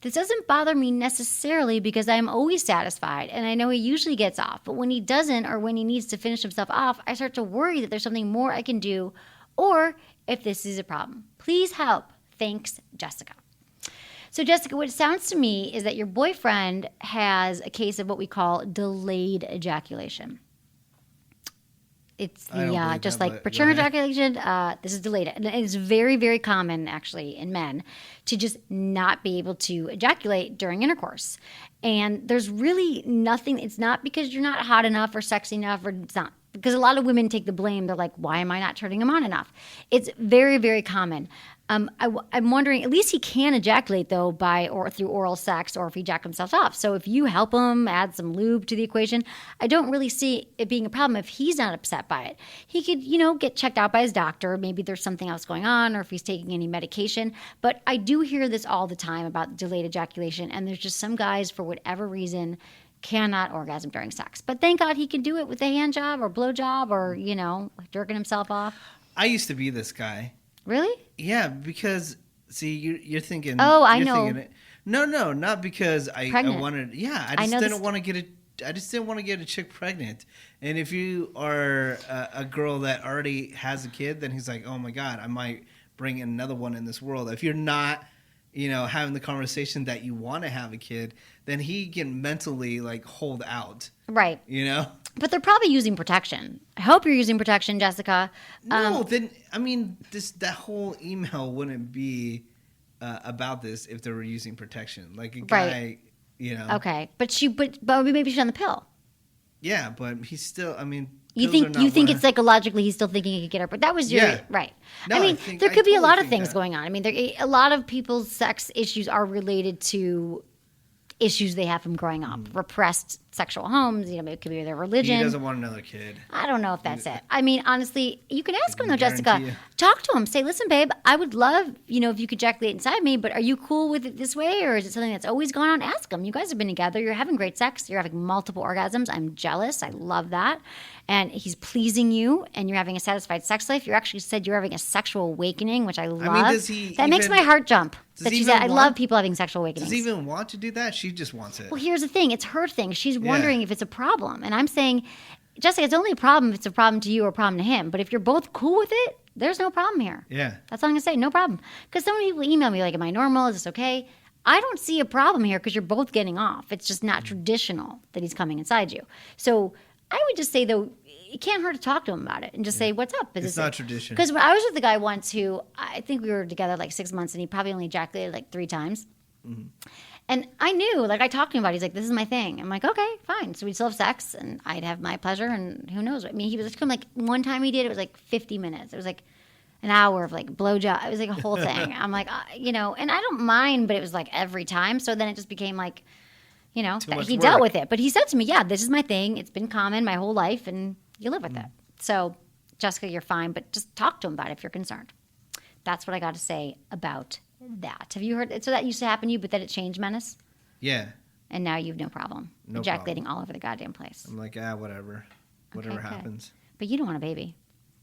This doesn't bother me necessarily because I'm always satisfied and I know he usually gets off. But when he doesn't or when he needs to finish himself off, I start to worry that there's something more I can do or if this is a problem. Please help. Thanks, Jessica. So, Jessica, what it sounds to me is that your boyfriend has a case of what we call delayed ejaculation. It's the just like premature ejaculation. This is delayed, and it's very, very common actually in men to just not be able to ejaculate during intercourse. And there's really nothing. It's not because you're not hot enough or sexy enough, or it's not because a lot of women take the blame. They're like, "Why am I not turning him on enough?" It's very, very common. I'm wondering, at least he can ejaculate though by or through oral sex or if he jacked himself off. So if you help him add some lube to the equation, I don't really see it being a problem if he's not upset by it. He could, get checked out by his doctor. Maybe there's something else going on or if he's taking any medication. But I do hear this all the time about delayed ejaculation. And there's just some guys, for whatever reason, cannot orgasm during sex. But thank God he can do it with a hand job or blow job or, jerking himself off. I used to be this guy. Really? Yeah, because see, you're thinking. Oh, I know. No, not because I wanted. Yeah, I just didn't want to get I just didn't want to get a chick pregnant. And if you are a girl that already has a kid, then he's like, oh my God, I might bring another one in this world. If you're not, having the conversation that you want to have a kid, then he can mentally hold out. Right. But they're probably using protection. I hope you're using protection, Jessica. No, then that whole email wouldn't be about this if they were using protection. Like a guy, Okay, but maybe she's on the pill. Yeah, but he's still. You think it's psychologically he's still thinking he could get her, but that was your right. No, there could be a lot of things going on. A lot of people's sex issues are related to issues they have from growing up, repressed sexual homes. It could be their religion. He doesn't want another kid. I don't know if that's it. Honestly, you can ask him though, Jessica. Talk to him. Say, listen, babe, I would love, if you could ejaculate inside me, but are you cool with it this way, or is it something that's always gone on? Ask him. You guys have been together. You're having great sex. You're having multiple orgasms. I'm jealous. I love that. And he's pleasing you, and you're having a satisfied sex life. You actually said you're having a sexual awakening, which I love. Makes my heart jump. That she said, I love people having sexual awakenings. Does he even want to do that? She just wants it. Well, here's the thing. It's her thing. She's wondering if it's a problem. And I'm saying, Jessica, it's only a problem if it's a problem to you or a problem to him. But if you're both cool with it, there's no problem here. Yeah. That's all I'm going to say. No problem. Because so many people email me like, am I normal? Is this okay? I don't see a problem here because you're both getting off. It's just not traditional that he's coming inside you. So I would just say, though, it can't hurt to talk to him about it and just say, what's up? It's not traditional. Because when I was with the guy once who, I think we were together 6 months, and he probably only ejaculated 3 times. Mm-hmm. And I knew, I talked to him about it. He's like, this is my thing. I'm like, okay, fine. So we'd still have sex, and I'd have my pleasure, and who knows? He was just one time he did, it was 50 minutes. It was an hour of blowjob. It was a whole thing. I'm like, and I don't mind, but it was every time. So then it just became that he dealt with it. But he said to me, yeah, this is my thing. It's been common my whole life, and you live with it. So, Jessica, you're fine, but just talk to him about it if you're concerned. That's what I got to say about that. Have you heard? So that used to happen to you, but then it changed, Menace? Yeah. And now you've no problem ejaculating all over the goddamn place. I'm like, whatever. Whatever happens. But you don't want a baby.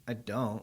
I don't.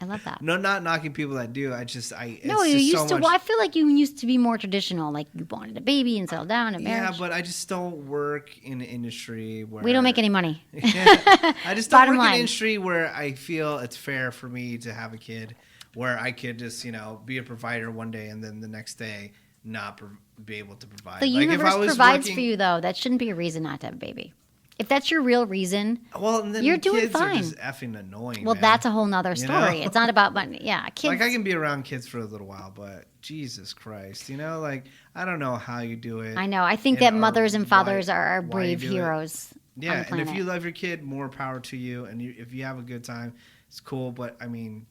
I love that. No, not knocking people that do. I feel like you used to be more traditional. You wanted a baby and settle down and marriage. Yeah, but I just don't work in an industry where we don't make any money. I just don't work in an industry where I feel it's fair for me to have a kid, where I could just be a provider one day and then the next day not be able to provide. The universe provides for you, though. That shouldn't be a reason not to have a baby. If that's your real reason, then you're doing fine. Kids are just effing annoying. Well, that's a whole nother story. It's not about money. Yeah, kids. I can be around kids for a little while, but Jesus Christ, I don't know how you do it. I know. I think that mothers and fathers are brave heroes. Yeah, and if you love your kid, more power to you. And if you have a good time, it's cool. But don't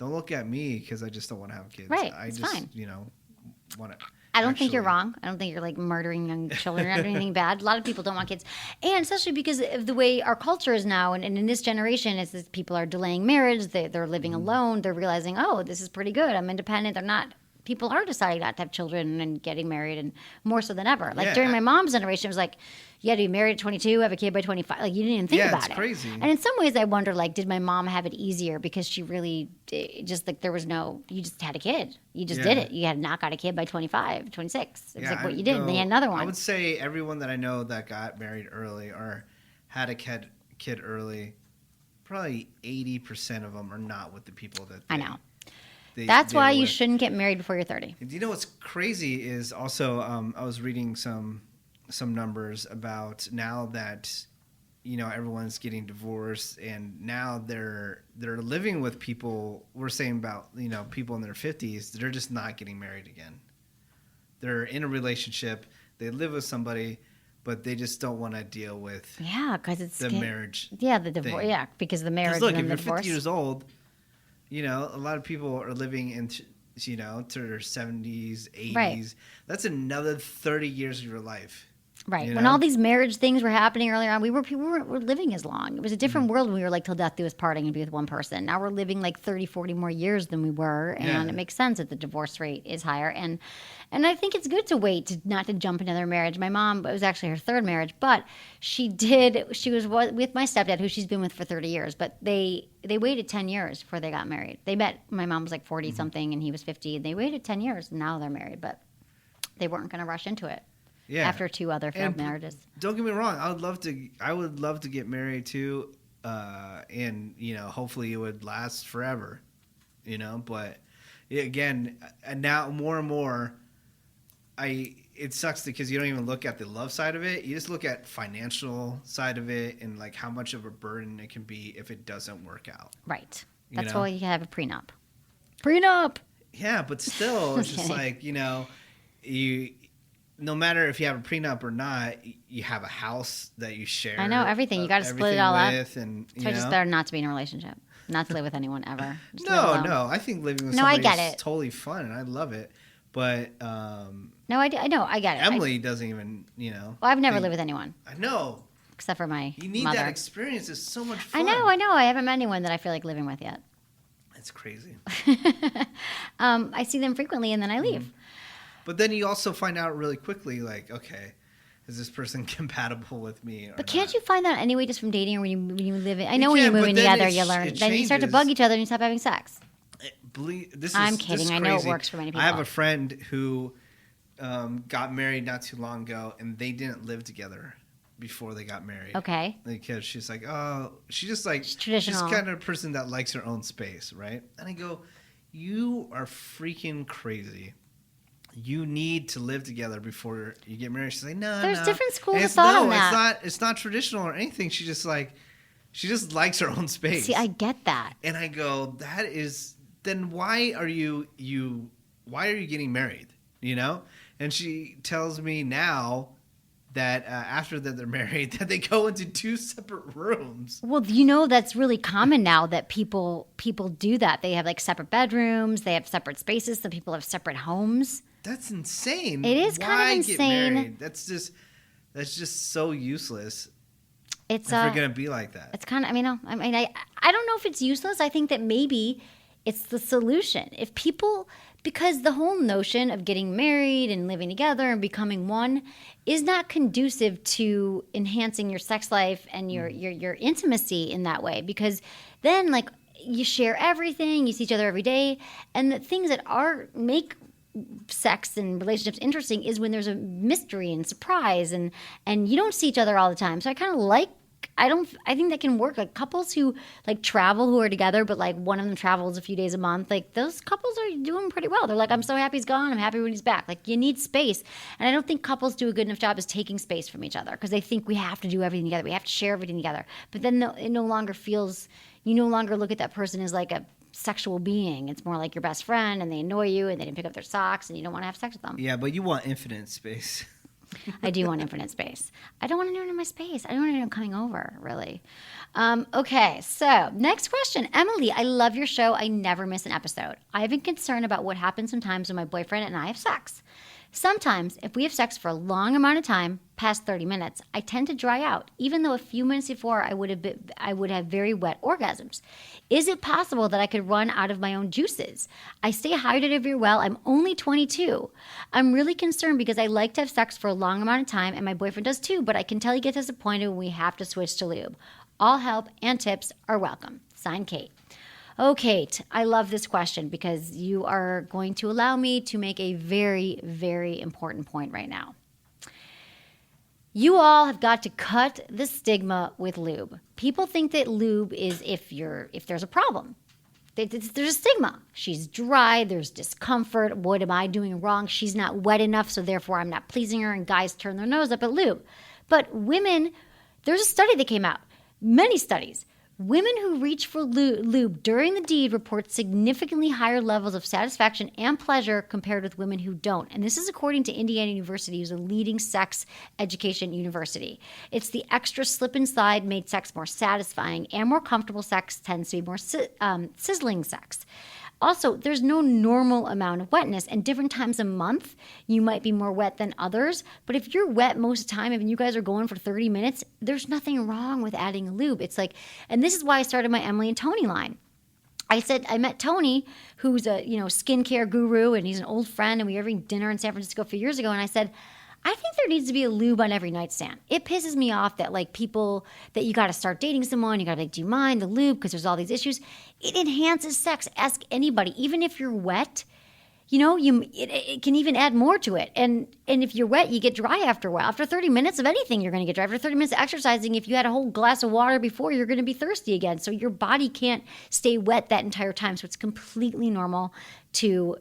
look at me because I just don't want to have kids. Right, I it's just fine. Want to. I don't think you're wrong. I don't think you're murdering young children or anything bad. A lot of people don't want kids. And especially because of the way our culture is now, and in this generation, is that people are delaying marriage. They're living alone. They're realizing, oh, this is pretty good. I'm independent. They're not people are deciding not to have children and getting married, and more so than ever. Like Yeah. during my mom's generation, it was like, you had to be married at 22, have a kid by 25. Like you didn't even think about it. Yeah, it's crazy. And in some ways, I wonder, like, did my mom have it easier because she really just like there was no, you just had a kid, you just did it. You had not got a kid by 25, 26. It was like what you did, and then you had another one. I would say everyone that I know that got married early or had a kid early, probably 80% of them are not with the people that I know. That's why you with. shouldn't get married before you're 30. Do you know what's crazy is also I was reading some numbers about now that everyone's getting divorced and now they're living with people. We're saying about people in their 50s, they're just not getting married again. They're in a relationship, they live with somebody, but they just don't want to deal with because it's the marriage. Yeah, the divorce. Thing. Yeah, because the marriage. Look, and if the you're divorce. 50 years old, a lot of people are living into to their 70s, 80s. Right. That's another 30 years of your life. Right. When all these marriage things were happening earlier on, people weren't living as long. It was a different world when we were like till death do us parting and be with one person. Now we're living like 30, 40 more years than we were, and it makes sense that the divorce rate is higher. And I think it's good to wait not to jump into another marriage. My mom, it was actually her third marriage, but she was with my stepdad, who she's been with for 30 years, but they waited 10 years before they got married. They met, my mom was like 40 something and he was 50, and they waited 10 years and now they're married, but they weren't going to rush into it. Yeah. After 2 other failed marriages. Don't get me wrong. I would love to get married too. And hopefully it would last forever, but again, now more and more, it sucks because you don't even look at the love side of it. You just look at financial side of it and like how much of a burden it can be if it doesn't work out. Right. That's why you have a prenup. Prenup. Yeah, but still, it's just like, you, no matter if you have a prenup or not, you have a house that you share. I know, everything. You got to split it all up. And, So it's just better not to be in a relationship, not to live with anyone ever. Just No, live alone. I think living with No, I somebody get is it. totally fun, and I love it. But No, I know, I get it. Emily doesn't even, Well, I've never lived with anyone I know. except for my You need mother. that experience. It's so much fun. I know. I haven't met anyone that I feel like living with yet. It's crazy. I see them frequently and then I leave. But then you also find out really quickly, like, okay, is this person compatible with me? But can't you find that anyway just from dating or when you live in? I know You when you're can, but moving then together, you learn. Then you start to changes. bug each other and you stop having sex. I'm kidding. This is I know it crazy. works for many I have people. a friend who got married not too long ago, and they didn't live together before they got married. Okay. Because she's like, oh, she's just like, traditional. she's kind of a person that likes her own space, right? And I go, you are freaking crazy. You need to live together before you get married. She's like, no, There's different schools of It's- thought no, on that. it's not traditional or anything. She just likes her own space. See, I get that. And I go, then why are you getting married? And she tells me now that after that they're married, that they go into 2 separate rooms. Well, that's really common now that people do that. They have like separate bedrooms. They have separate spaces. Some people have separate homes. That's insane. It is Why kind of get insane. married? That's just so useless. It's If you're gonna be like that. It's kind of. I don't know if it's useless. I think that maybe it's the solution. If people, because the whole notion of getting married and living together and becoming one is not conducive to enhancing your sex life and your intimacy in that way. Because then, like, you share everything, you see each other every day, and the things that make sex and relationships interesting is when there's a mystery and surprise and you don't see each other all the time. So I kind of I think that can work. Like couples who like travel, who are together, but like one of them travels a few days a month, like those couples are doing pretty well. They're like, I'm so happy he's gone. I'm happy when he's back. Like you need space. And I don't think couples do a good enough job as taking space from each other because they think we have to do everything together. We have to share everything together. But then it no longer feels, you no longer look at that person as like a sexual being. It's more like your best friend and they annoy you and they didn't pick up their socks and you don't want to have sex with them. Yeah, but you want infinite space. I do want infinite space. I don't want anyone in my space. I don't want anyone coming over, really. Okay, so next question. Emily, I love your show. I never miss an episode. I have been concerned about what happens sometimes when my boyfriend and I have sex. Sometimes, if we have sex for a long amount of time, past 30 minutes, I tend to dry out, even though a few minutes before I would have very wet orgasms. Is it possible that I could run out of my own juices? I stay hydrated very well. I'm only 22. I'm really concerned because I like to have sex for a long amount of time, and my boyfriend does too, but I can tell he gets disappointed when we have to switch to lube. All help and tips are welcome. Signed, Kate. Oh, Kate, I love this question because you are going to allow me to make a very, very important point right now. You all have got to cut the stigma with lube. People think that lube is if there's a problem. There's a stigma. She's dry, there's discomfort. What am I doing wrong? She's not wet enough, so therefore I'm not pleasing her, and guys turn their nose up at lube. But women, there's a study that came out, many studies. Women who reach for lube during the deed report significantly higher levels of satisfaction and pleasure compared with women who don't. And this is according to Indiana University, who's a leading sex education university. It's the extra slip inside made sex more satisfying, and more comfortable sex tends to be more sizzling sex. Also, there's no normal amount of wetness, and different times a month, you might be more wet than others. But if you're wet most of the time, and you guys are going for 30 minutes, there's nothing wrong with adding a lube. It's like, and this is why I started my Emily and Tony line. I met Tony, who's a skincare guru, and he's an old friend, and we were having dinner in San Francisco a few years ago, and I said, I think there needs to be a lube on every nightstand. It pisses me off that people that you got to start dating someone, you got to be like, do you mind the lube? Because there's all these issues. It enhances sex. Ask anybody, even if you're wet. It can even add more to it. And if you're wet, you get dry after a while. After 30 minutes of anything, you're going to get dry. After 30 minutes of exercising, if you had a whole glass of water before, you're going to be thirsty again. So your body can't stay wet that entire time. So it's completely normal to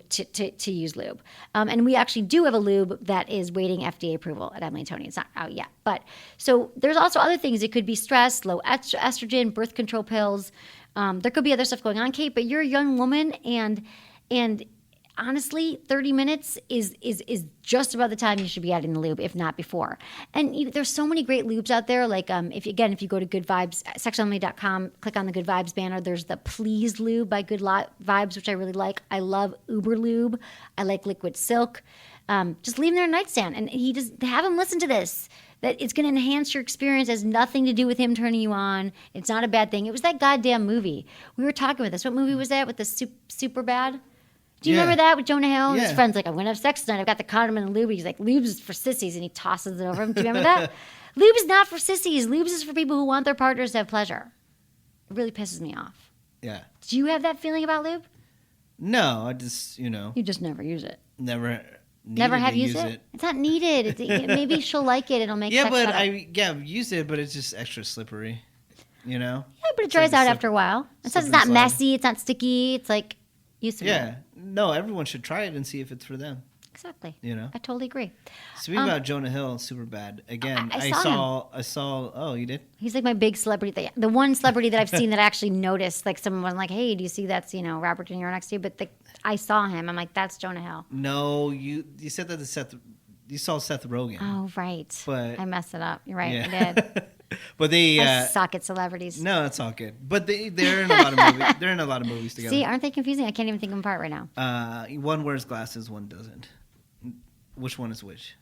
use lube. And we actually do have a lube that is waiting FDA approval at Emily and Tony. It's not out yet. But so there's also other things. It could be stress, low estrogen, birth control pills. There could be other stuff going on, Kate, but you're a young woman, and honestly, 30 minutes is just about the time you should be adding the lube, if not before. And there's so many great lubes out there. Like, if you go to Good Vibes, sexualemily.com, click on the Good Vibes banner. There's the Please Lube by Good Vibes, which I really like. I love Uber Lube. I like Liquid Silk. Just leave them there on nightstand. And have him listen to this. That it's going to enhance your experience. It has nothing to do with him turning you on. It's not a bad thing. It was that goddamn movie. We were talking with this. What movie was that with the super bad? Do you remember that with Jonah Hill? Yeah. His friend's like, I'm going to have sex tonight. I've got the condom and the lube. He's like, lube is for sissies, and he tosses it over him. Do you remember that? Lube is not for sissies. Lube is for people who want their partners to have pleasure. It really pisses me off. Yeah. Do you have that feeling about lube? No, I just, You just never use it. Never have used it? It's not needed. Maybe she'll like it. It'll make sex better. I've used it, but it's just extra slippery, Yeah, but it dries out after a while. It's not messy. It's not sticky. It's like used to be. Yeah. No, everyone should try it and see if it's for them. Exactly. I totally agree. Speaking about Jonah Hill, super bad. Again, I saw. Oh, you did? He's like my big celebrity. The one celebrity that I've seen that I actually noticed. Like someone was like, "Hey, do you see that's Robert De Niro next to you?" But I saw him. I'm like, "That's Jonah Hill." No, you said that to Seth. You saw Seth Rogen. Oh, right. But I messed it up. You're right. I did. But I suck at celebrities. No, that's all good. But they're in a lot of movies. They're in a lot of movies together. See, aren't they confusing? I can't even think of them apart right now. One wears glasses, one doesn't. Which one is which?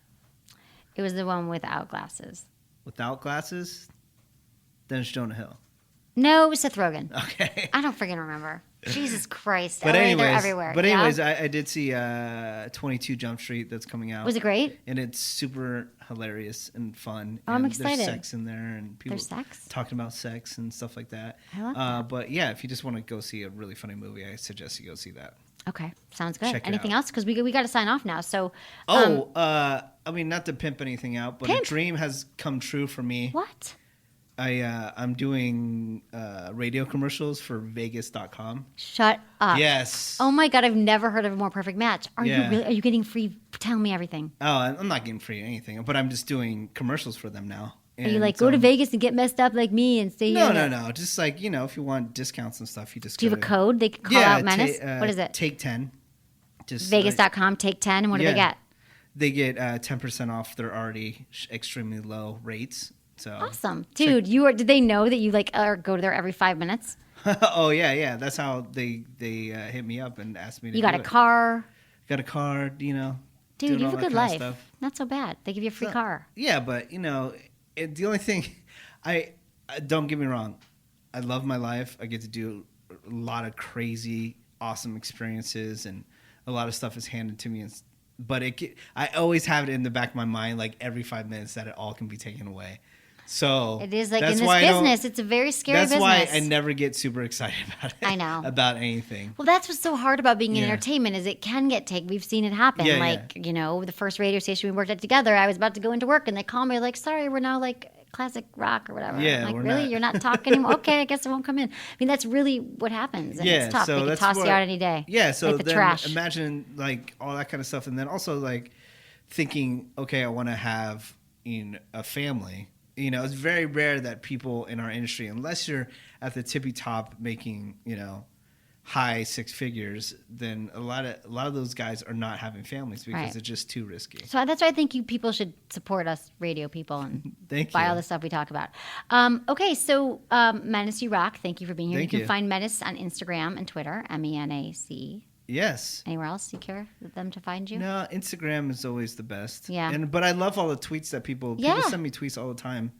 It was the one without glasses. Without glasses? Then it's Jonah Hill. No, it was Seth Rogen. Okay. I don't freaking remember. Jesus Christ. But anyways, they're everywhere. But anyways, I did see 22 Jump Street that's coming out. Was it great? And it's super hilarious and fun. Oh, I'm excited. There's sex in there and people talking about sex and stuff like that. I love that. But yeah, if you just want to go see a really funny movie, I suggest you go see that. Okay, sounds good. Anything else? Because we got to sign off now. So. I mean, not to pimp anything out, but a dream has come true for me. What? I'm doing radio commercials for Vegas.com. Shut up. Yes. Oh my God, I've never heard of a more perfect match. Are you really? Are you getting free? Tell me everything. Oh, I'm not getting free anything, but I'm just doing commercials for them now. And are you like, go to Vegas and get messed up like me and stay here? No. Just like, if you want discounts and stuff, you just do you have a code? They can call out Menace? What is it? Take 10. Just Vegas.com, take 10. And what do they get? They get 10% off their already extremely low rates. So awesome. Dude, did they know that you go there every 5 minutes? Oh, yeah. That's how they hit me up and asked me to You got a car? Got a car, Dude, Dude, doing you all have a that good kind of life. stuff. Not so bad. They give you a free car. Yeah, but the only thing, I don't get me wrong, I love my life. I get to do a lot of crazy, awesome experiences, and a lot of stuff is handed to me. But I always have it in the back of my mind, like every 5 minutes, that it all can be taken away. So it is like in this business, it's a very scary business. That's why I never get super excited about it. I know. About anything. Well, that's what's so hard about being in entertainment is it can get taken. We've seen it happen. The first radio station we worked at together, I was about to go into work and they call me like, sorry, we're now like classic rock or whatever. Yeah, I'm like, really? You're not talking anymore? Okay, I guess I won't come in. I mean, that's really what happens. And it's tough. So they can toss you out any day. Yeah, so like the then trash. Imagine like all that kind of stuff. And then also like thinking, okay, I want to have a family. It's very rare that people in our industry, unless you're at the tippy top making, high six figures, then a lot of those guys are not having families because it's just too risky. So that's why I think you people should support us radio people and buy all the stuff we talk about. Okay, so Menace, you rock. Thank you for being here. You can find Menace on Instagram and Twitter, MENACE. Yes. Anywhere else you care for them to find you? No, Instagram is always the best. Yeah. But I love all the tweets that people send me tweets all the time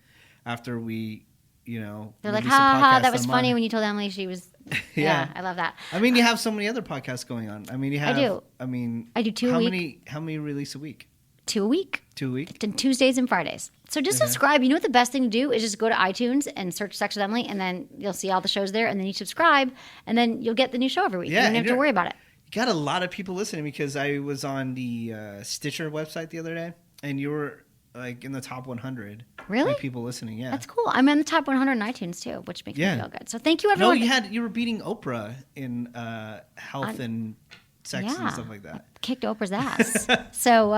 after we, they're like, ha, that was funny when you told Emily she was. Yeah, I love that. I mean, you have so many other podcasts going on. I mean, you have. I do. I mean, I do 2 a week. How many release a week? 2 a week. 2 a week. Tuesdays and Fridays. So just subscribe. You know what the best thing to do is just go to iTunes and search Sex with Emily, and then you'll see all the shows there, and then you subscribe, and then you'll get the new show every week. Yeah, you don't have to worry about it. Got a lot of people listening because I was on the Stitcher website the other day, and you were like in the top 100. Really? Like, people listening, yeah. That's cool. I'm in the top 100 on iTunes too, which makes me feel good. So thank you, everyone. No, you were beating Oprah in health and sex and stuff like that. Kicked Oprah's ass. So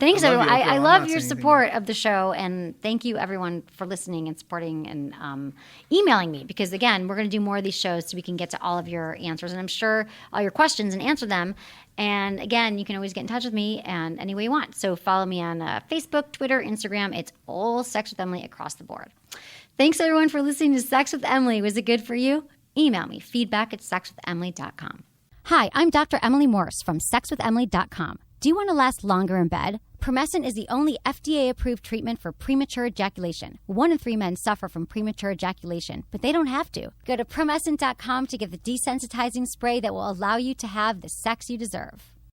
thanks, everyone. I love your support of the show, and thank you, everyone, for listening and supporting and emailing me. Because again, we're going to do more of these shows so we can get to all of your answers, and I'm sure all your questions and answer them. And again, you can always get in touch with me and any way you want. So follow me on Facebook, Twitter, Instagram. It's all Sex with Emily across the board. Thanks, everyone, for listening to Sex with Emily. Was it good for you? Email me, feedback@sexwithemily.com. Hi, I'm Dr. Emily Morse from sexwithemily.com. Do you want to last longer in bed? Promescent is the only FDA-approved treatment for premature ejaculation. 1 in 3 men suffer from premature ejaculation, but they don't have to. Go to promescent.com to get the desensitizing spray that will allow you to have the sex you deserve.